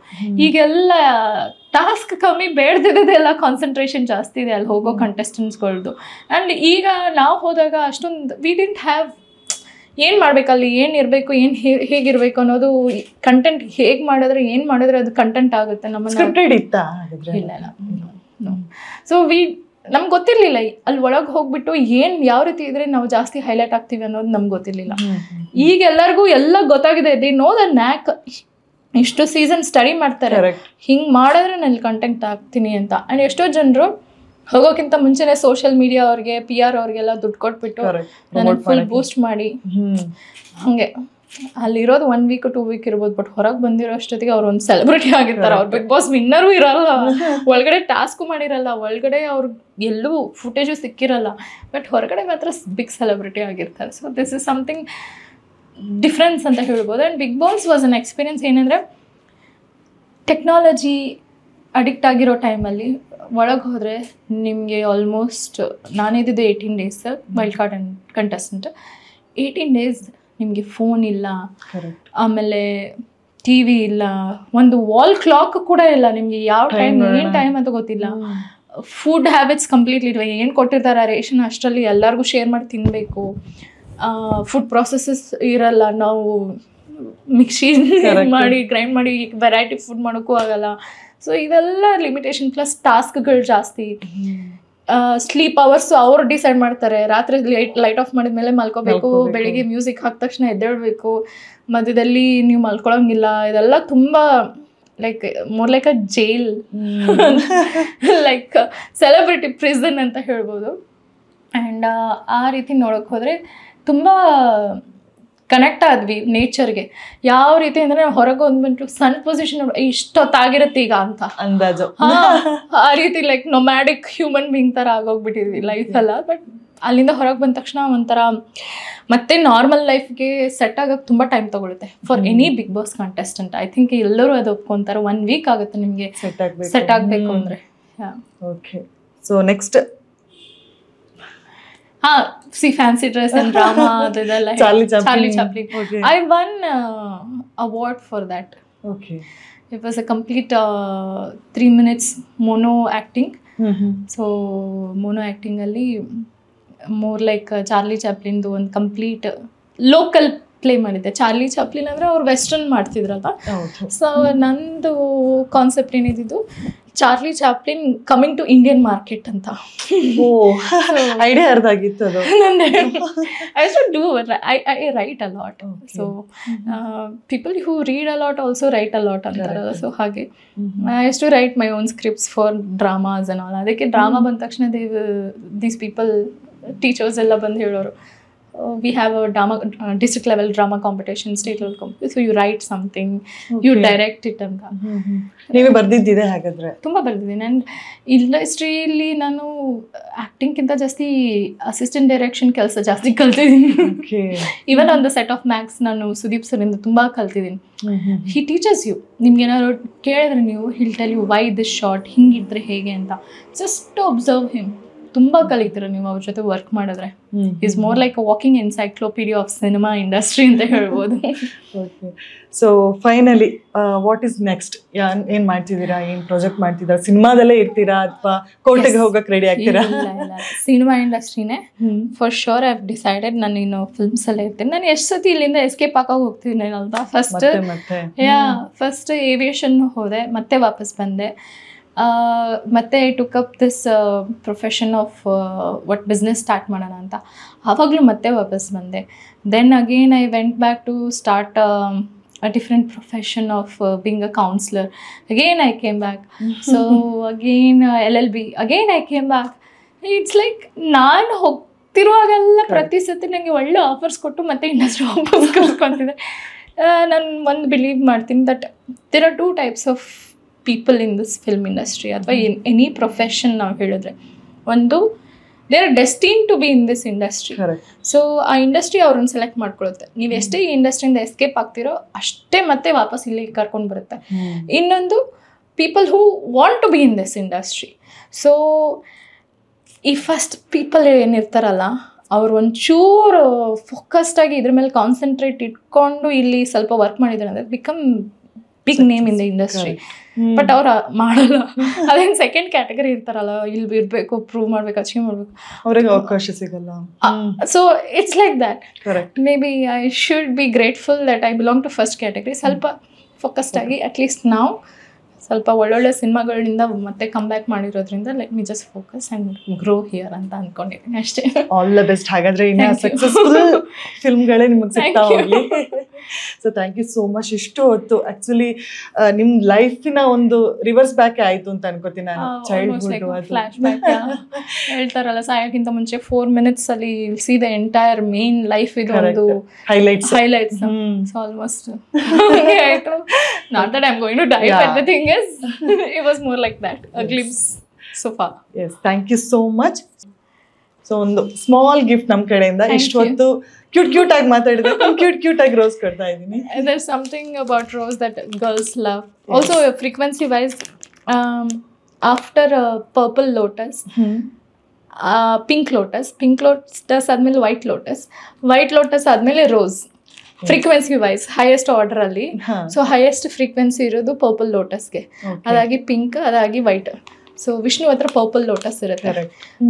ಈಗೆಲ್ಲ ಟಾಸ್ಕ್ ಕಮ್ಮಿ, ಬೇಡದಿದ್ದೆಲ್ಲ ಕಾನ್ಸಂಟ್ರೇಷನ್ ಜಾಸ್ತಿ ಇದೆ ಅಲ್ಲಿ ಹೋಗೋ ಕಂಟೆಸ್ಟೆಂಟ್ಸ್ಗಳ್ದು. ಆ್ಯಂಡ್ ಈಗ ನಾವು ಹೋದಾಗ ಅಷ್ಟೊಂದು ವಿ ಡಿಂಟ್ ಹ್ಯಾವ್ ಏನು ಮಾಡಬೇಕಲ್ಲಿ, ಏನು ಇರಬೇಕು, ಏನು ಹೇಗಿರಬೇಕು ಅನ್ನೋದು, ಕಂಟೆಂಟ್ ಹೇಗೆ ಮಾಡಿದ್ರೆ ಏನು ಮಾಡಿದ್ರೆ ಅದು ಕಂಟೆಂಟ್ ಆಗುತ್ತೆ. ನಮ್ಮನ್ನ ಸ್ಕ್ರಿಪ್ಟೆಡ್ ಇತ್ತಾ? ಇಲ್ಲ, ಸೊ ನಮ್ಗೆ ಗೊತ್ತಿರಲಿಲ್ಲ ಅಲ್ಲಿ ಒಳಗೆ ಹೋಗ್ಬಿಟ್ಟು ಯಾವ ರೀತಿ ಇದ್ರೆ ನಾವು ಜಾಸ್ತಿ ಹೈಲೈಟ್ ಆಗ್ತೀವಿ ಅನ್ನೋದು ನಮ್ಗೆ ಗೊತ್ತಿರಲಿಲ್ಲ. ಈಗ ಎಲ್ಲರಿಗೂ ಎಲ್ಲ ಗೊತ್ತಾಗಿದೆ, ದೇ ನೋ ದ ನ್ಯಾಕ್. ಇಷ್ಟು ಸೀಸನ್ ಸ್ಟಡಿ ಮಾಡ್ತಾರೆ, ಹಿಂಗೆ ಮಾಡಿದ್ರೆ ನಾನು ಕಂಟೆಂಟ್ ಆಗ್ತೀನಿ ಅಂತ. ಆ್ಯಂಡ್ ಎಷ್ಟೋ ಜನರು ಹೋಗೋಕ್ಕಿಂತ ಮುಂಚೆನೆ ಸೋಷಿಯಲ್ ಮೀಡಿಯಾ ಅವ್ರಿಗೆ PR ಅವ್ರಿಗೆಲ್ಲ ದುಡ್ಡು ಕೊಟ್ಬಿಟ್ಟು ನನಗೆ ಫುಲ್ ಬೂಸ್ಟ್ ಮಾಡಿ ಹಾಗೆ ಅಲ್ಲಿರೋದು 1 week 2 week ಇರ್ಬೋದು. ಬಟ್ ಹೊರಗೆ ಬಂದಿರೋ ಅಷ್ಟೊತ್ತಿಗೆ ಅವ್ರು ಒಂದು ಸೆಲೆಬ್ರಿಟಿ ಆಗಿರ್ತಾರೆ. ಅವ್ರು ಬಿಗ್ ಬಾಸ್ ವಿನ್ನರು ಇರಲ್ಲ, ಒಳಗಡೆ ಟಾಸ್ಕು ಮಾಡಿರಲ್ಲ, ಒಳಗಡೆ ಅವ್ರಿಗೆ ಎಲ್ಲೂ ಫುಟೇಜು ಸಿಕ್ಕಿರಲ್ಲ, ಬಟ್ ಹೊರಗಡೆ ಮಾತ್ರ ಬಿಗ್ ಸೆಲೆಬ್ರಿಟಿ ಆಗಿರ್ತಾರೆ. So this is something difference ಅಂತ ಹೇಳ್ಬೋದು. And Bigg Boss was an experience. ಏನಂದರೆ ಟೆಕ್ನಾಲಜಿ ಅಡಿಕ್ಟ್ ಆಗಿರೋ ಟೈಮಲ್ಲಿ ಒಳಗೆ ಹೋದರೆ ನಿಮಗೆ ಆಲ್ಮೋಸ್ಟ್ ನಾನಿದ್ದಿದ್ದು 18 days wild card contestant. 18 days ನಿಮಗೆ ಫೋನ್ ಇಲ್ಲ, ಆಮೇಲೆ TV ಇಲ್ಲ, ಒಂದು ವಾಲ್ ಕ್ಲಾಕ್ ಕೂಡ ಇಲ್ಲ. ನಿಮಗೆ ಯಾವ ಟೈಮ್ ಏನು ಟೈಮ್ ಅಂತ ಗೊತ್ತಿಲ್ಲ. ಫುಡ್ ಹ್ಯಾಬಿಟ್ಸ್ ಕಂಪ್ಲೀಟ್ಲಿ ಇರುವ, ಏನು ಕೊಟ್ಟಿರ್ತಾರೆ ರೇಷನ್ ಅಷ್ಟರಲ್ಲಿ ಎಲ್ಲರಿಗೂ ಶೇರ್ ಮಾಡಿ ತಿನ್ನಬೇಕು. ಫುಡ್ ಪ್ರೊಸೆಸಸ್ ಇರಲ್ಲ, ನಾವು ಮಿಕ್ಸಿ ಮಾಡಿ ಗ್ರೈಂಡ್ ಮಾಡಿ ವೆರೈಟಿ ಫುಡ್ ಮಾಡೋಕ್ಕೂ ಆಗಲ್ಲ. ಸೊ ಇವೆಲ್ಲ ಲಿಮಿಟೇಷನ್. ಪ್ಲಸ್ ಟಾಸ್ಕ್ಗಳು ಜಾಸ್ತಿ. ಸ್ಲೀಪ್ ಅವರ್ಸ್ ಅವ್ರು ಡಿಸೈಡ್ ಮಾಡ್ತಾರೆ. ರಾತ್ರಿ ಲೈಟ್ ಆಫ್ ಮಾಡಿದ್ಮೇಲೆ ಮಲ್ಕೋಬೇಕು, ಬೆಳಿಗ್ಗೆ ಮ್ಯೂಸಿಕ್ ಹಾಕಿದ ತಕ್ಷಣ ಎದ್ದೇಳಬೇಕು, ಮಧ್ಯದಲ್ಲಿ ನೀವು ಮಲ್ಕೊಳಂಗಿಲ್ಲ. ಇದೆಲ್ಲ ತುಂಬ more like a jail, like celebrity prison ಅಂತ ಹೇಳ್ಬೋದು. ಆ್ಯಂಡ್ ಆ ರೀತಿ ನೋಡೋಕೆ ಹೋದರೆ ತುಂಬ ಕನೆಕ್ಟ್ ಆದ್ವಿ ನೇಚರ್ಗೆ. ಯಾವ ರೀತಿ ಅಂದರೆ ಹೊರಗೆ ಬಂದ್ಬಿಟ್ಟು ಸನ್ ಪೊಸಿಷನ್ ಇಷ್ಟೊತ್ತಾಗಿರುತ್ತೆ ಈಗ ಅಂತ ಅಂದಾಜು. ಆ ರೀತಿ ಲೈಕ್ ನೊಮ್ಯಾಡಿಕ್ ಹ್ಯೂಮನ್ ಬೀಯಿಂಗ್ ಥರ ಆಗೋಗ್ಬಿಟ್ಟಿದ್ವಿ ಲೈಫೆಲ್ಲ. ಬಟ್ ಅಲ್ಲಿಂದ ಹೊರಗೆ ಬಂದ ತಕ್ಷಣ ಒಂಥರ ಮತ್ತೆ ನಾರ್ಮಲ್ ಲೈಫ್ಗೆ ಸೆಟ್ ಆಗೋಕ್ಕೆ ತುಂಬ ಟೈಮ್ ತೊಗೊಳುತ್ತೆ for any Bigg Boss contestant. I think ಎಲ್ಲರೂ ಅದು ಒಪ್ಕೊಂತಾರೆ. 1 week ಆಗುತ್ತೆ ನಿಮಗೆ ಸೆಟ್ ಆಗಬೇಕು ಅಂದರೆ. Okay, so next fancy dress and drama ಅದೆಲ್ಲ Charlie Chaplin. I won award for that. Okay. It was a complete 3 minutes mono acting. So mono acting ಅಲ್ಲಿ more like Charlie ಚಾಪ್ಲಿನ್ದು ಒಂದು ಕಂಪ್ಲೀಟ್ ಲೋಕಲ್ ಪ್ಲೇ ಮಾಡಿದ್ದೆ. Charlie Chaplin ಅಂದರೆ ಅವ್ರು western ಮಾಡ್ತಿದ್ರಲ್ವ. ಸೊ ನಂದು ಕಾನ್ಸೆಪ್ಟ್ ಏನಿದ್ದು Charlie Chaplin coming to Indian market ಅಂತ. ಐಡಿಯಾ ಅರ್ಧಾಗಿತ್ತು ಅದು. I used to do I write a lot. So people who read a lot also write a lot ಅಂತಾರಲ್ಲ. ಸೊ ಹಾಗೆ I used to write my own scripts for dramas and all. ಅದಕ್ಕೆ drama ಬಂದ ತಕ್ಷಣ these people teachers ಎಲ್ಲ ಬಂದು ಹೇಳೋರು, we have a drama district level drama competition, state level competition, so you write something, you direct it ಅಂತ. ನೀವೇ ಬರ್ದಿದ್ದಿದೆ ಹಾಗಾದ್ರೆ? ತುಂಬ ಬರ್ದಿದ್ದೀನಿ. ಆ್ಯಂಡ್ ಇಂಡಸ್ಟ್ರಿಯಲ್ಲಿ ನಾನು ಆ್ಯಕ್ಟಿಂಗ್ಗಿಂತ ಜಾಸ್ತಿ ಅಸಿಸ್ಟೆಂಟ್ ಡೈರೆಕ್ಷನ್ ಕೆಲಸ ಜಾಸ್ತಿ ಕಲ್ತಿದ್ದೀನಿ. Even on the set of Max ನಾನು ಸುದೀಪ್ ಸರಿಂದ ತುಂಬ ಕಲ್ತಿದ್ದೀನಿ. He teaches you. ನಿಮ್ಗೆ ಏನಾದ್ರು ಕೇಳಿದ್ರೆ ನೀವು he'll tell you why this shot ಹಿಂಗಿದ್ರೆ ಹೇಗೆ ಅಂತ. Just observe him. ತುಂಬ ಕಲಿತೀರ ನೀವು ಅವ್ರ ಜೊತೆ ವರ್ಕ್ ಮಾಡಿದ್ರೆ. Is more like a walking encyclopedia of cinema industry ಅಂತ ಹೇಳ್ಬೋದು. Okay, so finally what is next? ಏನು ಮಾಡ್ತಿದ್ದೀರಾ? ಏನು ಪ್ರಾಜೆಕ್ಟ್ ಮಾಡ್ತಿದ್ದೀರಾ? ಸಿನಿಮಾದಲ್ಲೇ ಇರ್ತೀರಾ ಅಥವಾ ಕೋರ್ಟಿಗೆ ಹೋಗಕ್ಕೆ ರೆಡಿ ಆಗ್ತೀರಾ? ಸಿನಿಮಾ ಇಂಡಸ್ಟ್ರಿನೇ for sure. I have decided ನಾನು ಇನ್ನು ಫಿಲ್ಮ್ಸಲ್ಲೇ ಇರ್ತೀನಿ. ನಾನು ಎಷ್ಟು ಸತಿ ಇಲ್ಲಿಂದ ಎಸ್ಕೇಪ್ ಆಗೋಗಿ ಹೋಗ್ತಿದ್ದೀನಿ ಅಲ್ವಾ. ಫಸ್ಟ್ ಏವಿಯೇಷನ್ ಹೋದೆ, ಮತ್ತೆ ವಾಪಸ್ ಬಂದೆ. ಮತ್ತೆ I took up this profession of what business start ಮಾಡೋಣ ಅಂತ. ಆವಾಗಲೂ ಮತ್ತೆ ವಾಪಸ್ ಬಂದೆ. Then again I went back to start a different profession of being a counselor. Again I came back. So again LLB. Again I came back. It's like ನಾನು ಹೋಗ್ತಿರುವಾಗೆಲ್ಲ ಪ್ರತಿ ಸತಿ ನನಗೆ ಒಳ್ಳೆ ಆಫರ್ಸ್ ಕೊಟ್ಟು ಮತ್ತೆ ಇಂಡಸ್ಟ್ರಿ ವಾಪಸ್ ಕರ್ಕೊಂತಿದ್ದೆ. ನಾನು ಒಂದು ಬಿಲೀವ್ ಮಾಡ್ತೀನಿ that there are 2 types of people in this film industry ಅಥವಾ in any profession ನಾವು ಹೇಳಿದ್ರೆ. ಒಂದು they are destined to be in this industry. So ಆ ಇಂಡಸ್ಟ್ರಿ ಅವ್ರನ್ನ ಸೆಲೆಕ್ಟ್ ಮಾಡ್ಕೊಳುತ್ತೆ. ನೀವು ಎಷ್ಟೇ ಈ ಇಂಡಸ್ಟ್ರಿಯಿಂದ ಎಸ್ಕೇಪ್ ಆಗ್ತಿರೋ ಅಷ್ಟೇ ಮತ್ತೆ ವಾಪಸ್ ಇಲ್ಲಿ ಕರ್ಕೊಂಡು ಬರುತ್ತೆ. ಇನ್ನೊಂದು people who want to be in this industry. So ಈ ಫಸ್ಟ್ ಪೀಪಲ್ ಏನಿರ್ತಾರಲ್ಲ ಅವ್ರು ಒಂಚೂರು ಫೋಕಸ್ಡಾಗಿ ಇದ್ರ ಮೇಲೆ ಕಾನ್ಸಂಟ್ರೇಟ್ ಇಟ್ಕೊಂಡು ಇಲ್ಲಿ ಸ್ವಲ್ಪ ವರ್ಕ್ ಮಾಡಿದ್ದಾರೆ ಅಂದರೆ become big name in the industry. But ಅವ್ರು ಮಾಡಲ್ಲ. ಅದೇನು ಸೆಕೆಂಡ್ ಕ್ಯಾಟಗರಿ ಇರ್ತಾರಲ್ಲ, ಇಲ್ಲಿ ಇರಬೇಕು, ಪ್ರೂವ್ ಮಾಡ್ಬೇಕು, ಅಚೀವ್ ಮಾಡ್ಬೇಕು, ಅವ್ರಿಗೆ ಅವಕಾಶ ಸಿಗಲ್ಲ. So it's like that. Maybe I should be grateful that I belong to first category. ಸ್ವಲ್ಪ ಫೋಕಸ್ಡ್ ಆಗಿ ಅಟ್ಲೀಸ್ಟ್ ನಾವು ಸ್ವಲ್ಪ ಒಳ್ಳೊಳ್ಳೆ ಸಿನಿಮಾಗಳಿಂದ ಮತ್ತೆ ಕಮ್ ಬ್ಯಾಕ್ ಮಾಡಿರೋದ್ರಿಂದ let me just focus and grow here ಅಂತ ಅಂದ್ಕೊಂಡಿದ್ದೀನಿ ಅಷ್ಟೇ. All the best. ಹಾಗಾದ್ರೆ ಇನ್ನ Thank you. ಸಕ್ಸಸ್ಫುಲ್ ಫಿಲ್ಮ್ಗಳೇ ನಿಮಗೆ ಸಿಗ್ತಾ Thank you. ಹೋಗ್ಲಿ. So thank you so much. ಇಷ್ಟು ಹೊತ್ತು ಆಕ್ಚುಲಿ ನಿಮ್ಮ ಲೈಫಿನ ಒಂದು ರಿವರ್ಸ್ ಬ್ಯಾಕ್ ಆಯ್ತು ಅಂತ ಅನ್ಕೋತೀನಿ ನಾನು. ಚೈಲ್ಡ್ಹುಡ್ ಅದು ಫ್ಲಾಶ್ ಬ್ಯಾಕ್ ಹೇಳ್ತಾರಲ್ಲ, ಸಾಯೋಕ್ಕಿಂತ ಮುಂಚೆ 4 minutes ಅಲ್ಲಿ see the entire main life ಇದು ಒಂದು ಹೈಲೈಟ್ಸ್. ಸೊ ಆಲ್ಮೋಸ್ಟ್ ಆಯ್ತು. Not that I am going to die, but the thing is it was more like that, a glimpse so far. Yes, thank you so much. So ಒಂದು small gift ನಮ್ಮ ಕಡೆಯಿಂದ. ಇಷ್ಟು ಹೊತ್ತು cute ಆಗಿ ಮಾತಾಡಿದ್ರೆ cute ಆಗಿ rose ಕೊಡ್ತಾ ಇದ್ದೀನಿ. There's something about rose that girls love. Also frequency wise, after purple lotus, pink lotus ಆದ್ಮೇಲೆ white lotus ಆದ್ಮೇಲೆ rose. Frequency wise highest order ಅಲ್ಲಿ. ಸೊ ಹೈಯೆಸ್ಟ್ ಫ್ರೀಕ್ವೆನ್ಸಿ ಇರೋದು ಪರ್ಪಲ್ ಲೋಟಸ್ಗೆ, ಅದಾಗಿ ಪಿಂಕ್, ಅದಾಗಿ ವೈಟ್. ಸೊ ವಿಷ್ಣು ಹತ್ರ ಪರ್ಪಲ್ ಲೋಟಸ್ ಇರುತ್ತೆ,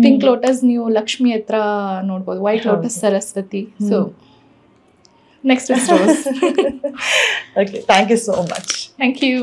pink lotus ನೀವು ಲಕ್ಷ್ಮಿ ಹತ್ರ ನೋಡ್ಬೋದು, white lotus Saraswati. So next is rose. Okay, thank you so much. Thank you.